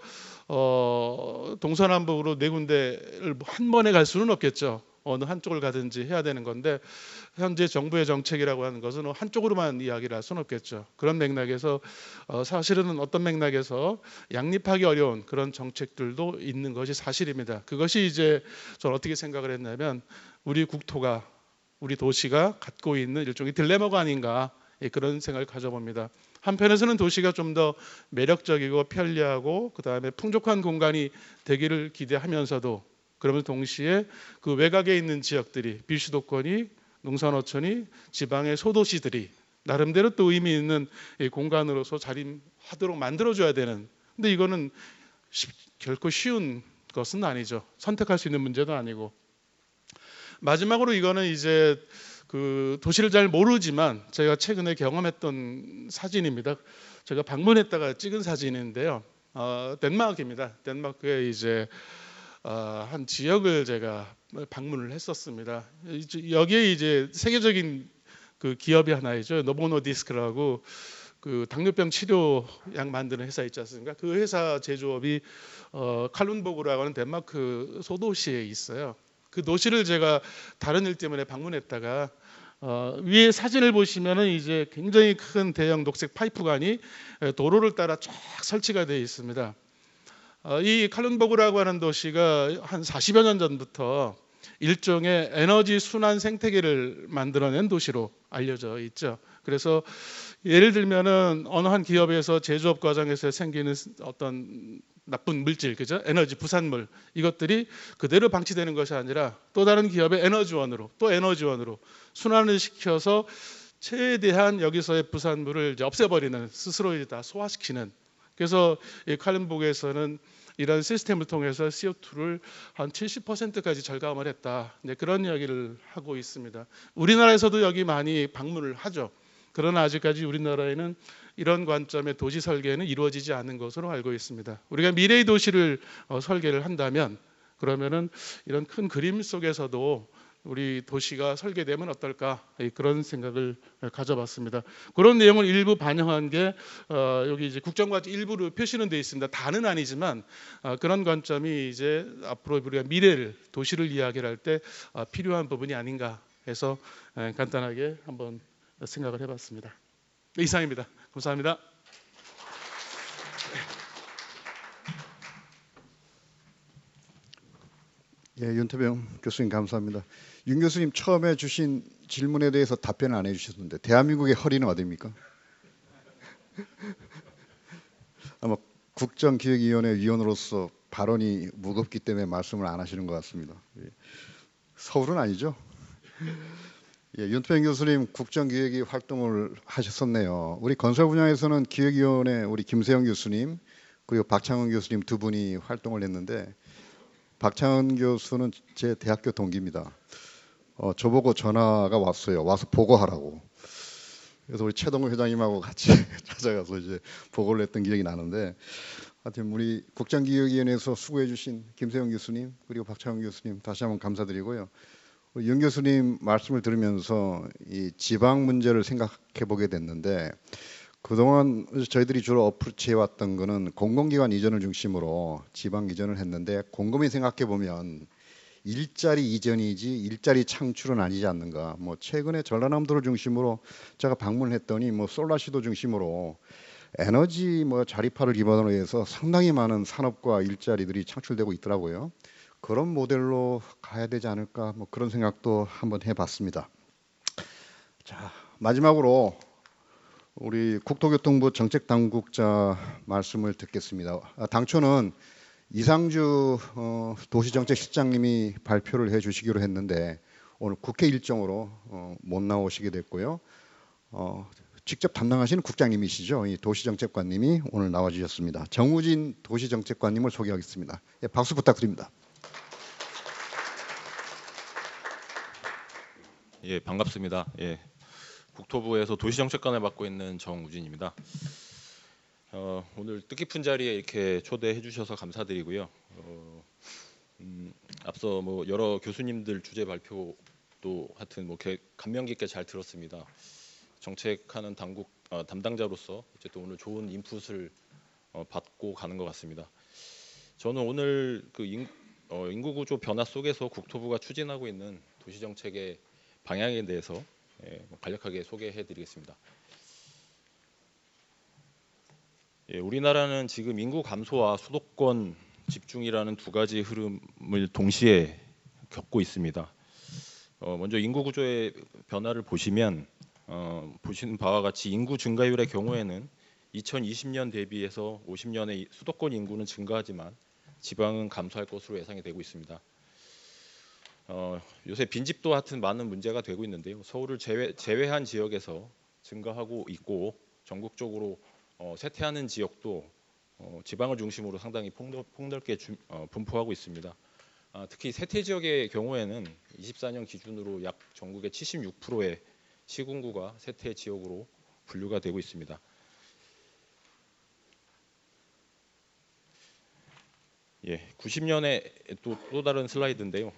S4: 동서남북으로 네 군데를 한 번에 갈 수는 없겠죠. 어느 한쪽을 가든지 해야 되는 건데 현재 정부의 정책이라고 하는 것은 한쪽으로만 이야기를 할 수는 없겠죠. 그런 맥락에서 사실은 어떤 맥락에서 양립하기 어려운 그런 정책들도 있는 것이 사실입니다. 그것이 이제 저는 어떻게 생각을 했냐면 우리 국토가 우리 도시가 갖고 있는 일종의 딜레마가 아닌가 그런 생각을 가져봅니다. 한편에서는 도시가 좀 더 매력적이고 편리하고 그다음에 풍족한 공간이 되기를 기대하면서도 그러면서 동시에 그 외곽에 있는 지역들이 비수도권이 농산어촌이 지방의 소도시들이 나름대로 또 의미 있는 공간으로서 자림하도록 만들어줘야 되는 근데 이거는 결코 쉬운 것은 아니죠. 선택할 수 있는 문제도 아니고 마지막으로 이거는 이제 그 도시를 잘 모르지만 제가 최근에 경험했던 사진입니다. 제가 방문했다가 찍은 사진인데요. 덴마크입니다. 덴마크에 이제 한 지역을 제가 방문을 했었습니다. 여기에 이제 세계적인 그 기업이 하나 있죠. 노보노디스크라고 그 당뇨병 치료약 만드는 회사 있지 않습니까? 그 회사 제조업이 칼룬보그라고 하는 덴마크 소도시에 있어요. 그 도시를 제가 다른 일 때문에 방문했다가 위에 사진을 보시면은 이제 굉장히 큰 대형 녹색 파이프관이 도로를 따라 쫙 설치가 되어 있습니다. 이 칼룬보그라고 하는 도시가 한 40여 년 전부터 일종의 에너지 순환 생태계를 만들어낸 도시로 알려져 있죠. 그래서 예를 들면은 어느 한 기업에서 제조업 과정에서 생기는 어떤 나쁜 물질, 그죠? 에너지 부산물 이것들이 그대로 방치되는 것이 아니라 또 다른 기업의 에너지원으로 또 에너지원으로 순환을 시켜서 최대한 여기서의 부산물을 이제 없애버리는 스스로 이제 다 소화시키는. 그래서 이 칼룬보그에서는 이런 시스템을 통해서 CO2를 한 70%까지 절감을 했다. 이제 그런 이야기를 하고 있습니다. 우리나라에서도 여기 많이 방문을 하죠. 그러나 아직까지 우리나라에는 이런 관점의 도시 설계는 이루어지지 않은 것으로 알고 있습니다. 우리가 미래의 도시를 설계를 한다면 그러면은 이런 큰 그림 속에서도 우리 도시가 설계되면 어떨까 그런 생각을 가져봤습니다. 그런 내용을 일부 반영한 게 여기 이제 국정과제 일부로 표시는 되어 있습니다. 다는 아니지만 그런 관점이 이제 앞으로 우리가 미래를 도시를 이야기할 때 필요한 부분이 아닌가 해서 간단하게 한번 생각을 해봤습니다. 이상입니다. 감사합니다.
S1: 예, 윤태병 교수님 감사합니다. 윤 교수님 처음에 주신 질문에 대해서 답변을 안 해주셨는데 대한민국의 허리는 어디입니까? 아마 국정기획위원회 위원으로서 발언이 무겁기 때문에 말씀을 안 하시는 것 같습니다. 예. 서울은 아니죠? 예, 윤태병 교수님 국정기획위 활동을 하셨었네요. 우리 건설 분야에서는 기획위원회 우리 김세영 교수님 그리고 박창원 교수님 두 분이 활동을 했는데 박창원 교수는 제 대학교 동기입니다. 저보고 전화가 왔어요. 와서 보고하라고. 그래서 우리 최동호 회장님하고 같이 찾아가서 이제 보고를 했던 기억이 나는데, 하여튼 우리 국정기획위원회에서 수고해주신 김세영 교수님 그리고 박창원 교수님 다시 한번 감사드리고요. 우리 윤 교수님 말씀을 들으면서 이 지방 문제를 생각해 보게 됐는데, 그동안 저희들이 주로 어프로치 해왔던 거는 공공기관 이전을 중심으로 지방 이전을 했는데, 곰곰이 생각해 보면 일자리 이전이지 일자리 창출은 아니지 않는가. 뭐 최근에 전라남도를 중심으로 제가 방문을 했더니 뭐 솔라시도 중심으로 에너지 뭐 자립화를 기반으로 해서 상당히 많은 산업과 일자리들이 창출되고 있더라고요. 그런 모델로 가야 되지 않을까 뭐 그런 생각도 한번 해봤습니다. 자, 마지막으로 우리 국토교통부 정책당국자 말씀을 듣겠습니다. 당초는 이상주 도시정책실장님이 발표를 해주시기로 했는데 오늘 국회 일정으로 못 나오시게 됐고요. 직접 담당하시는 국장님이시죠. 이 도시정책관님이 오늘 나와주셨습니다. 정우진 도시정책관님을 소개하겠습니다. 예, 박수 부탁드립니다.
S5: 예, 반갑습니다. 예, 국토부에서 도시정책관을 맡고 있는 정우진입니다. 오늘 뜻깊은 자리에 이렇게 초대해 주셔서 감사드리고요. 앞서 뭐 여러 교수님들 주제 발표도 하여튼 뭐 감명 깊게 잘 들었습니다. 정책하는 당국 담당자로서 어쨌든 오늘 좋은 인풋을 받고 가는 것 같습니다. 저는 오늘 그 인구 구조 변화 속에서 국토부가 추진하고 있는 도시정책의 방향에 대해서 간략하게 소개해드리겠습니다. 예, 우리나라는 지금 인구 감소와 수도권 집중이라는 두 가지 흐름을 동시에 겪고 있습니다. 먼저 인구 구조의 변화를 보시면 보시는 바와 같이 인구 증가율의 경우에는 2020년 대비해서 50년에 수도권 인구는 증가하지만 지방은 감소할 것으로 예상이 되고 있습니다. 요새 빈집도 하여튼 많은 문제가 되고 있는데요. 서울을 제외한 지역에서 증가하고 있고 전국적으로 쇠퇴하는 지역도 지방을 중심으로 상당히 폭넓게 분포하고 있습니다. 특히 쇠퇴 지역의 경우에는 24년 기준으로 약 전국의 76%의 시군구가 쇠퇴 지역으로 분류가 되고 있습니다. 예, 90년에 또 다른 슬라이드인데요.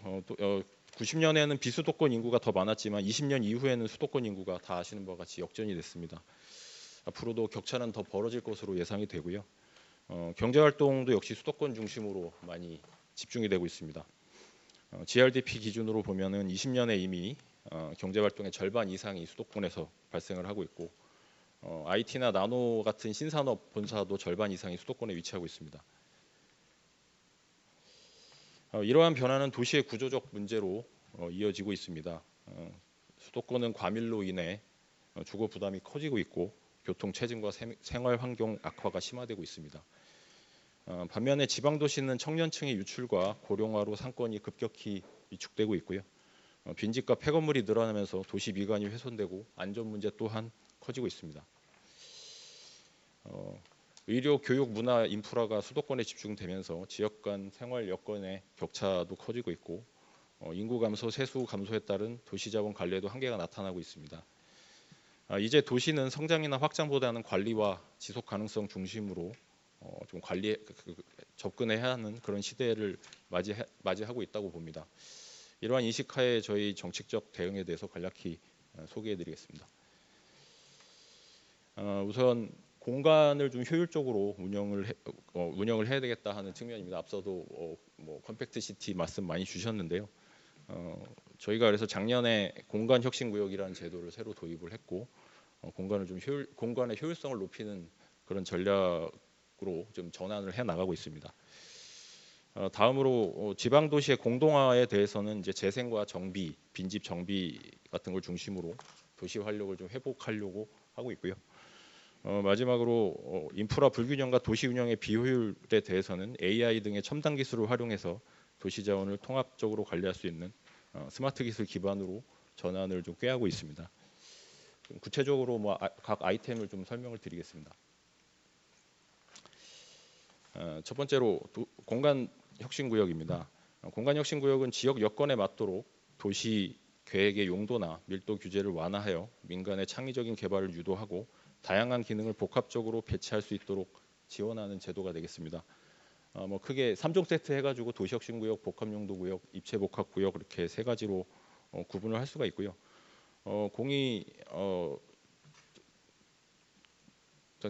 S5: 90년에는 비수도권 인구가 더 많았지만 20년 이후에는 수도권 인구가 다 아시는 바와 같이 역전이 됐습니다. 앞으로도 격차는 더 벌어질 것으로 예상이 되고요. 경제활동도 역시 수도권 중심으로 많이 집중이 되고 있습니다. GRDP 기준으로 보면은 20년에 이미 경제활동의 절반 이상이 수도권에서 발생을 하고 있고 IT나 나노 같은 신산업 본사도 절반 이상이 수도권에 위치하고 있습니다. 이러한 변화는 도시의 구조적 문제로 이어지고 있습니다. 수도권은 과밀로 인해 주거 부담이 커지고 있고 교통 체증과 생활 환경 악화가 심화되고 있습니다. 반면에 지방 도시는 청년층의 유출과 고령화로 상권이 급격히 위축되고 있고요. 빈집과 폐건물이 늘어나면서 도시 미관이 훼손되고 안전 문제 또한 커지고 있습니다. 의료, 교육, 문화, 인프라가 수도권에 집중되면서 지역 간 생활 여건의 격차도 커지고 있고 인구 감소, 세수 감소에 따른 도시자본 관리에도 한계가 나타나고 있습니다. 이제 도시는 성장이나 확장보다는 관리와 지속 가능성 중심으로 좀 관리 접근해야 하는 그런 시대를 맞이하고 있다고 봅니다. 이러한 인식하에 저희 정책적 대응에 대해서 간략히 소개해드리겠습니다. 우선 공간을 좀 효율적으로 운영을 해야 되겠다 하는 측면입니다. 앞서도 뭐 컴팩트 시티 말씀 많이 주셨는데요. 저희가 그래서 작년에 공간 혁신 구역이라는 제도를 새로 도입을 했고 공간의 효율성을 높이는 그런 전략으로 좀 전환을 해 나가고 있습니다. 다음으로 지방 도시의 공동화에 대해서는 이제 재생과 정비, 빈집 정비 같은 걸 중심으로 도시 활력을 좀 회복하려고 하고 있고요. 마지막으로 인프라 불균형과 도시 운영의 비효율에 대해서는 AI 등의 첨단 기술을 활용해서 도시 자원을 통합적으로 관리할 수 있는 스마트 기술 기반으로 전환을 좀 꾀하고 있습니다. 구체적으로 각 아이템을 좀 설명을 드리겠습니다. 첫 번째로 공간 혁신 구역입니다. 공간 혁신 구역은 지역 여건에 맞도록 도시 계획의 용도나 밀도 규제를 완화하여 민간의 창의적인 개발을 유도하고 다양한 기능을 복합적으로 배치할 수 있도록 지원하는 제도가 되겠습니다. 크게 3종 세트 해가지고 도시혁신구역, 복합용도구역, 입체복합구역 이렇게 세 가지로 구분을 할 수가 있고요. 공이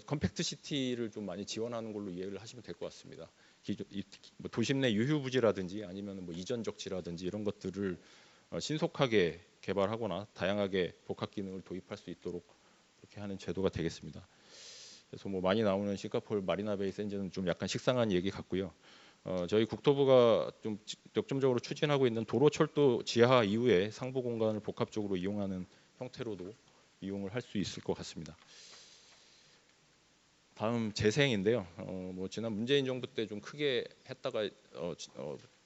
S5: 컴팩트 시티를 좀 많이 지원하는 걸로 이해를 하시면 될 것 같습니다. 도심 내 유휴부지라든지 아니면 뭐 이전 적지라든지 이런 것들을 신속하게 개발하거나 다양하게 복합 기능을 도입할 수 있도록 이렇게 하는 제도가 되겠습니다. 그래서 뭐 많이 나오는 싱가포르 마리나베이 샌즈는 좀 약간 식상한 얘기 같고요. 저희 국토부가 좀 역점적으로 추진하고 있는 도로철도 지하 이후에 상부 공간을 복합적으로 이용하는 형태로도 이용을 할 수 있을 것 같습니다. 다음 재생인데요. 뭐 지난 문재인 정부 때 좀 크게 했다가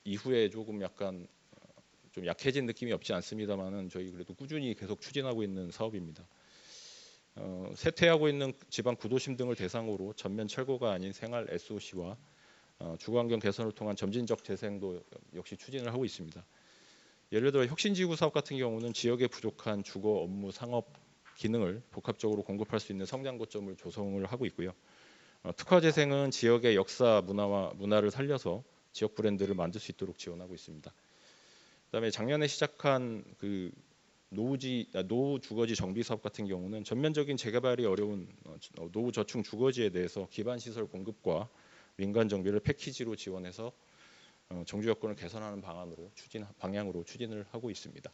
S5: 이후에 조금 약간 좀 약해진 느낌이 없지 않습니다만은 저희 그래도 꾸준히 계속 추진하고 있는 사업입니다. 쇠퇴하고 있는 지방 구도심 등을 대상으로 전면 철거가 아닌 생활 SOC와 주거환경 개선을 통한 점진적 재생도 역시 추진을 하고 있습니다. 예를 들어 혁신지구 사업 같은 경우는 지역에 부족한 주거, 업무, 상업 기능을 복합적으로 공급할 수 있는 성장 거점을 조성을 하고 있고요. 특화 재생은 지역의 역사, 문화를 살려서 지역 브랜드를 만들 수 있도록 지원하고 있습니다. 그다음에 작년에 시작한 그 노후 주거지 정비 사업 같은 경우는 전면적인 재개발이 어려운 노후 저층 주거지에 대해서 기반 시설 공급과 민간 정비를 패키지로 지원해서 정주 여건을 개선하는 방향으로 추진을 하고 있습니다.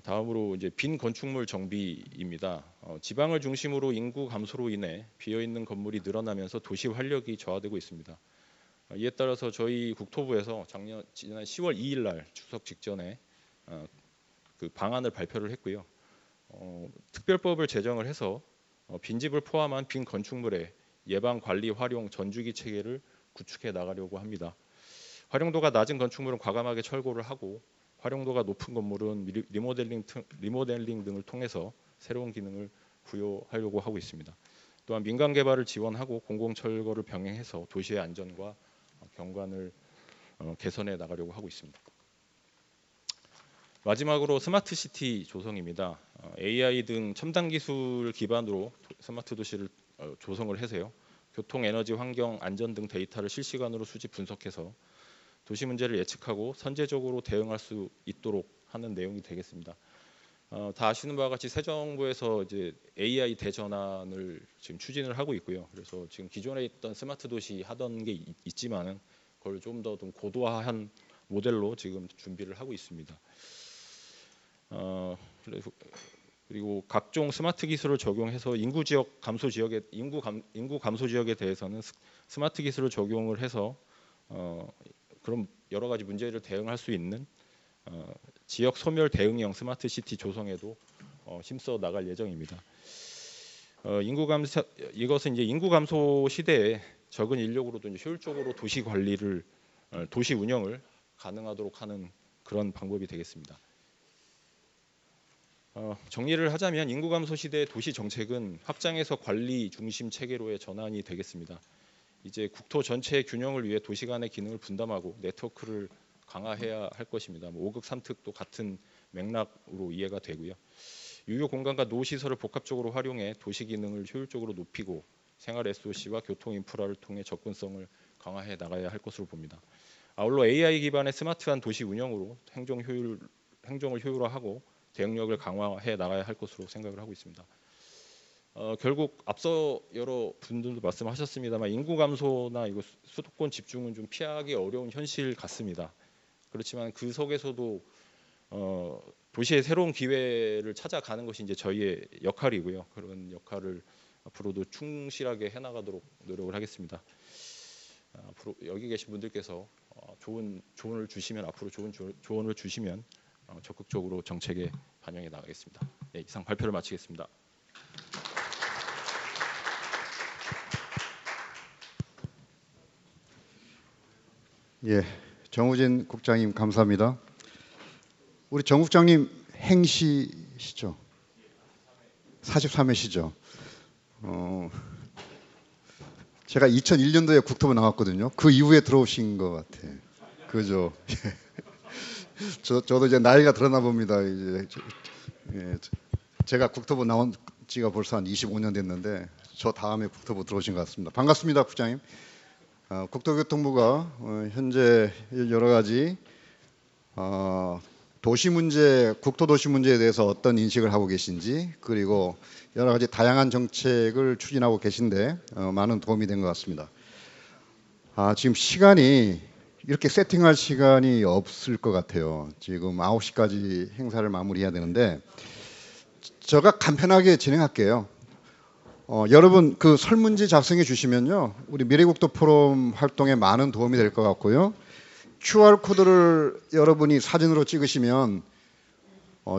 S5: 다음으로 이제 빈 건축물 정비입니다. 지방을 중심으로 인구 감소로 인해 비어 있는 건물이 늘어나면서 도시 활력이 저하되고 있습니다. 이에 따라서 저희 국토부에서 지난 10월 2일 날 추석 직전에 그 방안을 발표를 했고요. 특별법을 제정을 해서 빈집을 포함한 빈 건축물의 예방 관리 활용 전주기 체계를 구축해 나가려고 합니다. 활용도가 낮은 건축물은 과감하게 철거를 하고 활용도가 높은 건물은 리모델링 등을 통해서 새로운 기능을 부여하려고 하고 있습니다. 또한 민간 개발을 지원하고 공공 철거를 병행해서 도시의 안전과 경관을 개선해 나가려고 하고 있습니다. 마지막으로 스마트 시티 조성입니다. AI 등 첨단 기술 기반으로 스마트 도시를 조성을 해서요. 교통, 에너지, 환경, 안전 등 데이터를 실시간으로 수집 분석해서 도시 문제를 예측하고 선제적으로 대응할 수 있도록 하는 내용이 되겠습니다. 다 아시는 바와 같이 새 정부에서 이제 AI 대전환을 지금 추진을 하고 있고요. 그래서 지금 기존에 있던 스마트 도시 하던 게 있지만은 그걸 좀 더 좀 고도화한 모델로 지금 준비를 하고 있습니다. 그리고 각종 스마트 기술을 적용해서 인구 감소 지역에 대해서는 스마트 기술을 적용을 해서 그런 여러 가지 문제를 대응할 수 있는 지역 소멸 대응형 스마트 시티 조성에도 힘써 나갈 예정입니다. 이것은 이제 인구 감소 시대에 적은 인력으로도 이제 효율적으로 도시 운영을 가능하도록 하는 그런 방법이 되겠습니다. 정리를 하자면 인구 감소 시대의 도시 정책은 확장해서 관리 중심 체계로의 전환이 되겠습니다. 이제 국토 전체의 균형을 위해 도시 간의 기능을 분담하고 네트워크를 강화해야 할 것입니다. 5극 3특도 같은 맥락으로 이해가 되고요. 유효 공간과 노후 시설을 복합적으로 활용해 도시 기능을 효율적으로 높이고 생활 SOC와 교통 인프라를 통해 접근성을 강화해 나가야 할 것으로 봅니다. 아울러 AI 기반의 스마트한 도시 운영으로 행정을 효율화하고 대응력을 강화해 나가야 할 것으로 생각을 하고 있습니다. 결국 앞서 여러 분들도 말씀하셨습니다만 인구 감소나 이거 수도권 집중은 좀 피하기 어려운 현실 같습니다. 그렇지만 그 속에서도 도시의 새로운 기회를 찾아가는 것이 이제 저희의 역할이고요. 그런 역할을 앞으로도 충실하게 해나가도록 노력을 하겠습니다. 앞으로 여기 계신 분들께서 좋은 조언을 주시면 앞으로 좋은 조언을 주시면 적극적으로 정책에 반영해 나가겠습니다. 네, 이상 발표를 마치겠습니다.
S1: 예, 정우진 국장님 감사합니다. 우리 정 국장님 행시시죠? 43회시죠? 제가 2001년도에 국토부 나왔거든요. 그 이후에 들어오신 것 같아. 그죠? 저도 이제 나이가 들었나 봅니다. 이제 제가 국토부 나온 지가 벌써 한 25년 됐는데 저 다음에 국토부 들어오신 것 같습니다. 반갑습니다, 국장님. 국토교통부가 현재 여러 가지 도시 문제, 국토도시 문제에 대해서 어떤 인식을 하고 계신지, 그리고 여러 가지 다양한 정책을 추진하고 계신데 많은 도움이 된 것 같습니다. 지금 시간이 이렇게 세팅할 시간이 없을 것 같아요. 지금 9시까지 행사를 마무리해야 되는데 제가 간편하게 진행할게요. 여러분 그 설문지 작성해 주시면요, 우리 미래국토 포럼 활동에 많은 도움이 될 것 같고요. QR 코드를 여러분이 사진으로 찍으시면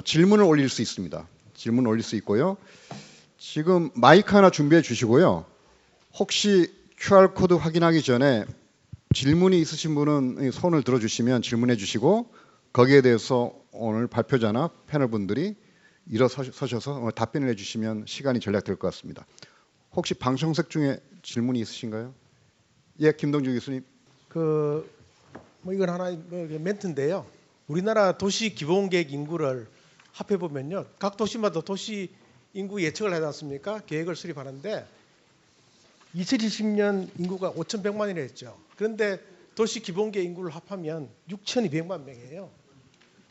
S1: 질문을 올릴 수 있습니다. 질문 올릴 수 있고요. 지금 마이크 하나 준비해 주시고요. 혹시 QR 코드 확인하기 전에 질문이 있으신 분은 손을 들어주시면 질문해 주시고, 거기에 대해서 오늘 발표자나 패널 분들이 일어서셔서 답변을 해주시면 시간이 절약될 것 같습니다. 혹시 방청석 중에 질문이 있으신가요? 예, 김동주 교수님.
S6: 뭐 이건 하나의 멘트인데요. 우리나라 도시 기본계획 인구를 합해 보면요, 각 도시마다 도시 인구 예측을 하지 않습니까? 계획을 수립하는데 2020년 인구가 5,100만이라 했죠. 그런데 도시 기본계획 인구를 합하면 6,200만 명이에요.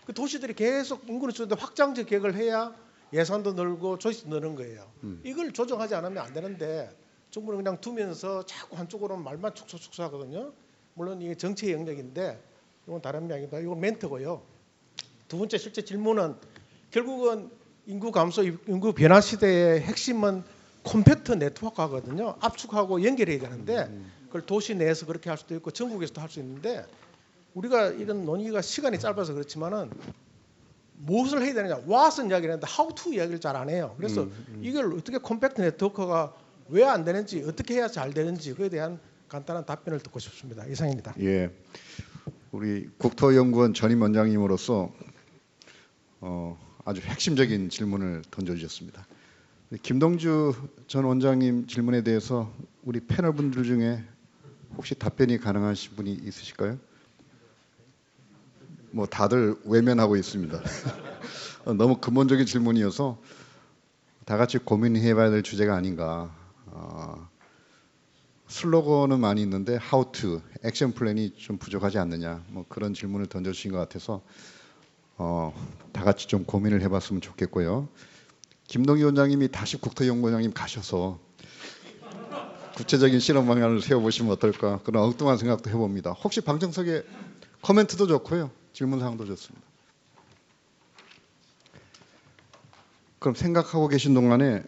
S6: 그 도시들이 계속 인구를 줄이는데 확장적 계획을 해야 예산도 늘고 조직도 느는 거예요. 이걸 조정하지 않으면 안 되는데 정부는 그냥 두면서 자꾸 한쪽으로는 말만 축소 하거든요. 물론 이게 정치의 영역인데 이건 다른 이야기다. 이건 멘트고요. 두 번째 실제 질문은 결국은 인구 감소, 인구 변화 시대의 핵심은 컴팩트 네트워크거든요. 압축하고 연결해야 되는데 그걸 도시 내에서 그렇게 할 수도 있고 전국에서도 할 수 있는데 우리가 이런 논의가 시간이 짧아서 그렇지만은 무엇을 해야 되느냐, what은 이야기를 하는데 how to 이야기를 잘 안 해요. 그래서 이걸 어떻게 컴팩트 네트워크가 왜 안 되는지, 어떻게 해야 잘 되는지 그에 대한 간단한 답변을 듣고 싶습니다. 이상입니다.
S1: 예, 우리 국토연구원 전임 원장님으로서 아주 핵심적인 질문을 던져주셨습니다. 김동주 전 원장님 질문에 대해서 우리 패널 분들 중에 혹시 답변이 가능하신 분이 있으실까요? 뭐 다들 외면하고 있습니다. 너무 근본적인 질문이어서 다 같이 고민해봐야 될 주제가 아닌가. 슬로건은 많이 있는데 how to, 액션 플랜이 좀 부족하지 않느냐, 뭐 그런 질문을 던져주신 것 같아서 다 같이 좀 고민을 해봤으면 좋겠고요. 김동희 원장님이 다시 국토연구원장님 가셔서 구체적인 실험 방향을 세워보시면 어떨까, 그런 엉뚱한 생각도 해봅니다. 혹시 방청석에 코멘트도 좋고요, 질문 사항도 좋습니다. 그럼 생각하고 계신 동안에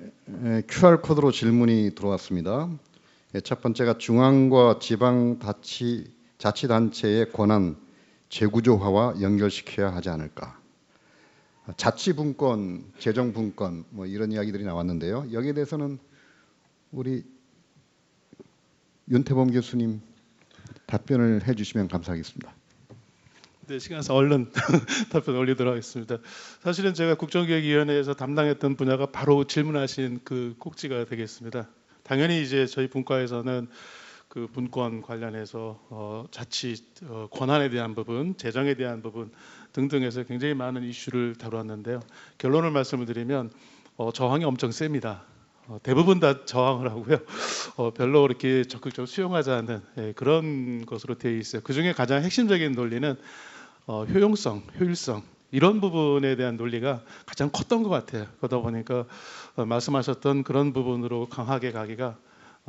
S1: QR 코드로 질문이 들어왔습니다. 첫 번째가 중앙과 지방 자치단체의 권한 재구조화와 연결시켜야 하지 않을까. 자치분권, 재정분권 뭐 이런 이야기들이 나왔는데요. 여기에 대해서는 우리 윤태범 교수님 답변을 해주시면 감사하겠습니다.
S4: 네, 시간에서 얼른 답변 올리도록 하겠습니다. 사실은 제가 국정기획위원회에서 담당했던 분야가 바로 질문하신 그 꼭지가 되겠습니다. 당연히 이제 저희 분과에서는 그 분권 관련해서 자치 권한에 대한 부분, 재정에 대한 부분 등등해서 굉장히 많은 이슈를 다루었는데요. 결론을 말씀을 드리면 저항이 엄청 셉니다. 대부분 다 저항을 하고요. 별로 그렇게 적극적으로 수용하지 않는 그런 것으로 되어 있어요. 그 중에 가장 핵심적인 논리는 효용성, 효율성 이런 부분에 대한 논리가 가장 컸던 것 같아요. 그러다 보니까 말씀하셨던 그런 부분으로 강하게 가기가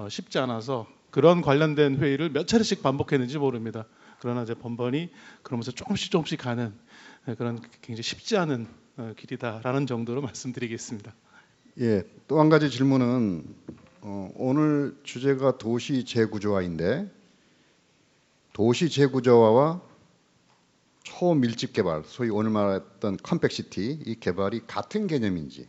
S4: 쉽지 않아서 그런 관련된 회의를 몇 차례씩 반복했는지 모릅니다. 그러나 이제 번번이 그러면서 조금씩 가는 그런 굉장히 쉽지 않은 길이다라는 정도로 말씀드리겠습니다.
S1: 예, 또 한 가지 질문은 오늘 주제가 도시 재구조화인데 도시 재구조화와 초밀집 개발, 소위 오늘 말했던 컴팩시티 이 개발이 같은 개념인지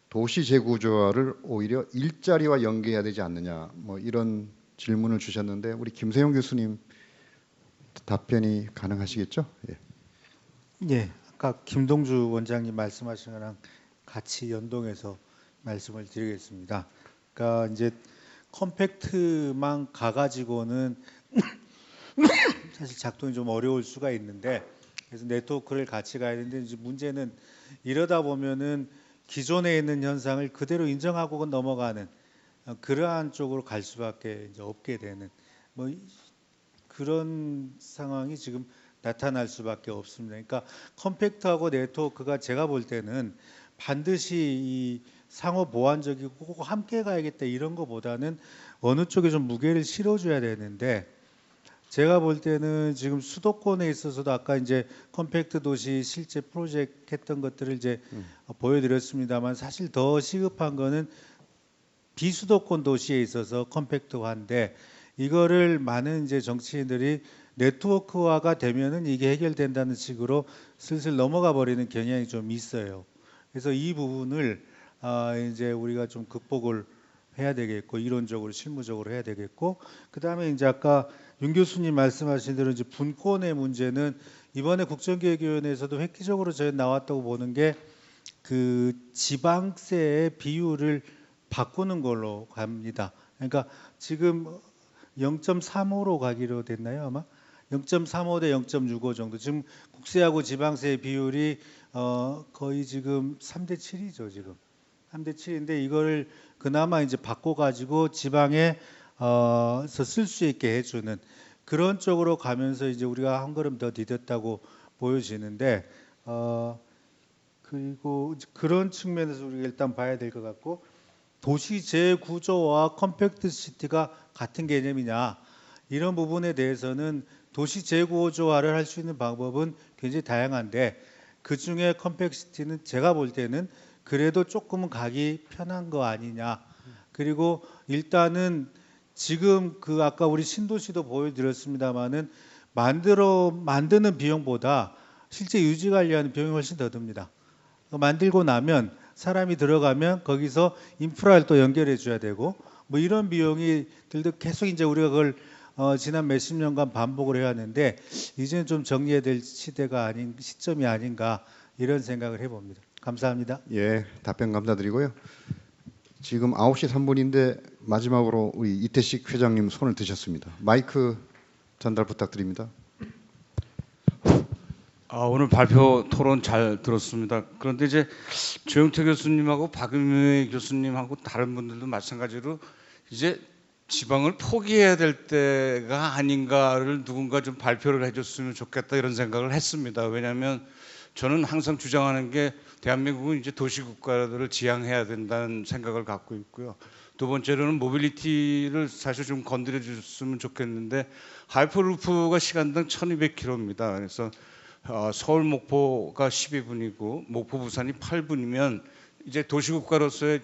S1: 도시 재구조화를 오히려 일자리와 연계해야 되지 않느냐 뭐 이런 질문을 주셨는데 우리 김세용 교수님 답변이 가능하시겠죠? 예.
S2: 예, 아까 김동주 원장님 말씀하신 거랑 같이 연동해서 말씀을 드리겠습니다. 그러니까 이제 컴팩트만 가가지고는 사실 작동이 좀 어려울 수가 있는데 그래서 네트워크를 같이 가야 되는데 이제 문제는 이러다 보면은 기존에 있는 현상을 그대로 인정하고 넘어가는 그러한 쪽으로 갈 수밖에 이제 없게 되는 뭐 그런 상황이 지금 나타날 수밖에 없습니다. 그러니까 컴팩트하고 네트워크가 제가 볼 때는 반드시 이 상호 보완적이고 꼭 함께 가야겠다 이런 거보다는 어느 쪽에 좀 무게를 실어줘야 되는데 제가 볼 때는 지금 수도권에 있어서도 아까 이제 컴팩트 도시 실제 프로젝트 했던 것들을 이제 보여드렸습니다만 사실 더 시급한 거는 비수도권 도시에 있어서 컴팩트화인데 이거를 많은 이제 정치인들이 네트워크화가 되면은 이게 해결된다는 식으로 슬슬 넘어가 버리는 경향이 좀 있어요. 그래서 이 부분을 이제 우리가 좀 극복을 해야 되겠고 이론적으로 실무적으로 해야 되겠고 그다음에 이제 아까 윤 교수님 말씀하신 대로 이제 분권의 문제는 이번에 국정기획위원회에서도 획기적으로 저희 나왔다고 보는 게 그 지방세의 비율을 바꾸는 걸로 갑니다. 그러니까 지금 0.35로 가기로 됐나요 아마? 0.35 대 0.65 정도. 지금 국세하고 지방세 비율이 거의 지금 3대 7이죠 지금. 3대 7인데 이거를 그나마 이제 바꿔가지고 지방에 쓸 수 있게 해주는 그런 쪽으로 가면서 이제 우리가 한 걸음 더 디뎠다고 보여지는데 그리고 그런 측면에서 우리가 일단 봐야 될 것 같고 도시 재구조와 컴팩트 시티가 같은 개념이냐 이런 부분에 대해서는 도시 재구조화를 할 수 있는 방법은 굉장히 다양한데 그 중에 컴팩시티는 제가 볼 때는 그래도 조금은 가기 편한 거 아니냐. 그리고 일단은 지금 그 아까 우리 신도시도 보여드렸습니다마는 만드는 비용보다 실제 유지 관리하는 비용이 훨씬 더 듭니다. 만들고 나면 사람이 들어가면 거기서 인프라를 또 연결해 줘야 되고 뭐 이런 비용이 들도 계속 이제 우리가 그걸 지난 몇십 년간 반복을 해야 하는데 이제는 좀 정리해야 될 시점이 아닌가 이런 생각을 해봅니다. 감사합니다.
S1: 예, 답변 감사드리고요. 지금 9시 3분인데 마지막으로 우리 이태식 회장님 손을 드셨습니다. 마이크 전달 부탁드립니다.
S7: 오늘 발표 토론 잘 들었습니다. 그런데 이제 조영태 교수님하고 박은미 교수님하고 다른 분들도 마찬가지로 이제 지방을 포기해야 될 때가 아닌가를 누군가 좀 발표를 해줬으면 좋겠다 이런 생각을 했습니다. 왜냐하면 저는 항상 주장하는 게 대한민국은 이제 도시국가를 지향해야 된다는 생각을 갖고 있고요. 두 번째로는 모빌리티를 사실 좀 건드려 줬으면 좋겠는데 하이퍼루프가 시간당 1200km입니다. 그래서 서울 목포가 12분이고 목포 부산이 8분이면 이제 도시국가로서의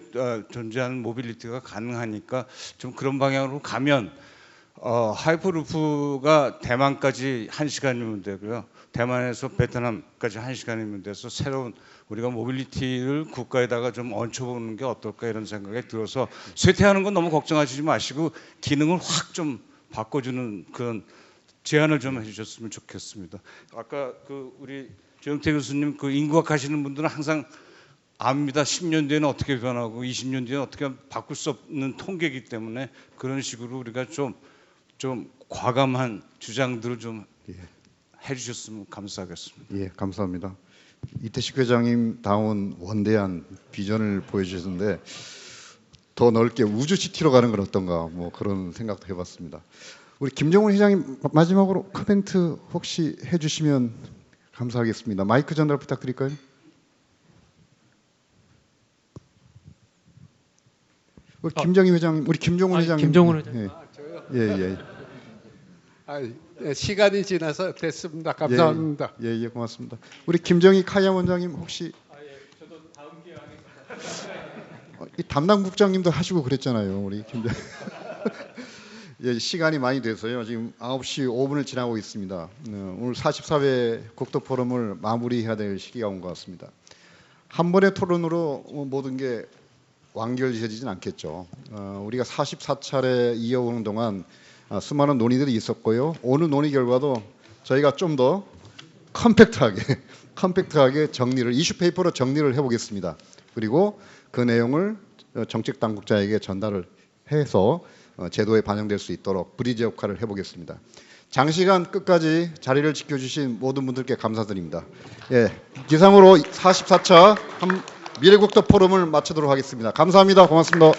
S7: 존재하는 모빌리티가 가능하니까 좀 그런 방향으로 가면 하이퍼루프가 대만까지 1시간이면 되고요. 대만에서 베트남까지 1시간이면 돼서 새로운 우리가 모빌리티를 국가에다가 좀 얹혀보는 게 어떨까 이런 생각이 들어서 쇠퇴하는 건 너무 걱정하시지 마시고 기능을 확 좀 바꿔주는 그런 제안을 좀 해주셨으면 좋겠습니다. 아까 그 우리 조영태 교수님 그 인구학 하시는 분들은 항상 압니다. 10년 뒤에는 어떻게 변하고 20년 뒤에는 어떻게 바꿀 수 없는 통계이기 때문에 그런 식으로 우리가 좀 과감한 주장들을 좀 해주셨으면 감사하겠습니다.
S1: 예, 감사합니다. 이태식 회장님 다운 원대한 비전을 보여주셨는데 더 넓게 우주시티로 가는 건 어떤가 뭐 그런 생각도 해봤습니다. 우리 김정훈 회장님 마지막으로 코멘트 혹시 해주시면 감사하겠습니다. 마이크 전달 부탁드릴까요? 우리 김정희 회장, 우리 김정훈 회장님.
S8: 김정훈 회장님.
S1: 예.
S9: 시간이 지나서 됐습니다. 감사합니다.
S1: 예, 고맙습니다. 우리 김정희 카이아 원장님 혹시
S4: 저도 다음 기회에
S1: 이 담당 국장님도 하시고 그랬잖아요, 우리 김정. 예, 시간이 많이 돼서요. 지금 9시 5분을 지나고 있습니다. 오늘 44회 국토 포럼을 마무리해야 될 시기가 온 것 같습니다. 한 번의 토론으로 모든 게 완결지어지진 않겠죠. 우리가 44차례 이어오는 동안 수많은 논의들이 있었고요. 오늘 논의 결과도 저희가 좀 더 컴팩트하게 정리를 이슈 페이퍼로 정리를 해보겠습니다. 그리고 그 내용을 정책 당국자에게 전달을 해서 제도에 반영될 수 있도록 브리지 역할을 해보겠습니다. 장시간 끝까지 자리를 지켜주신 모든 분들께 감사드립니다. 예, 기상으로 44차 미래국토 포럼을 마치도록 하겠습니다. 감사합니다. 고맙습니다.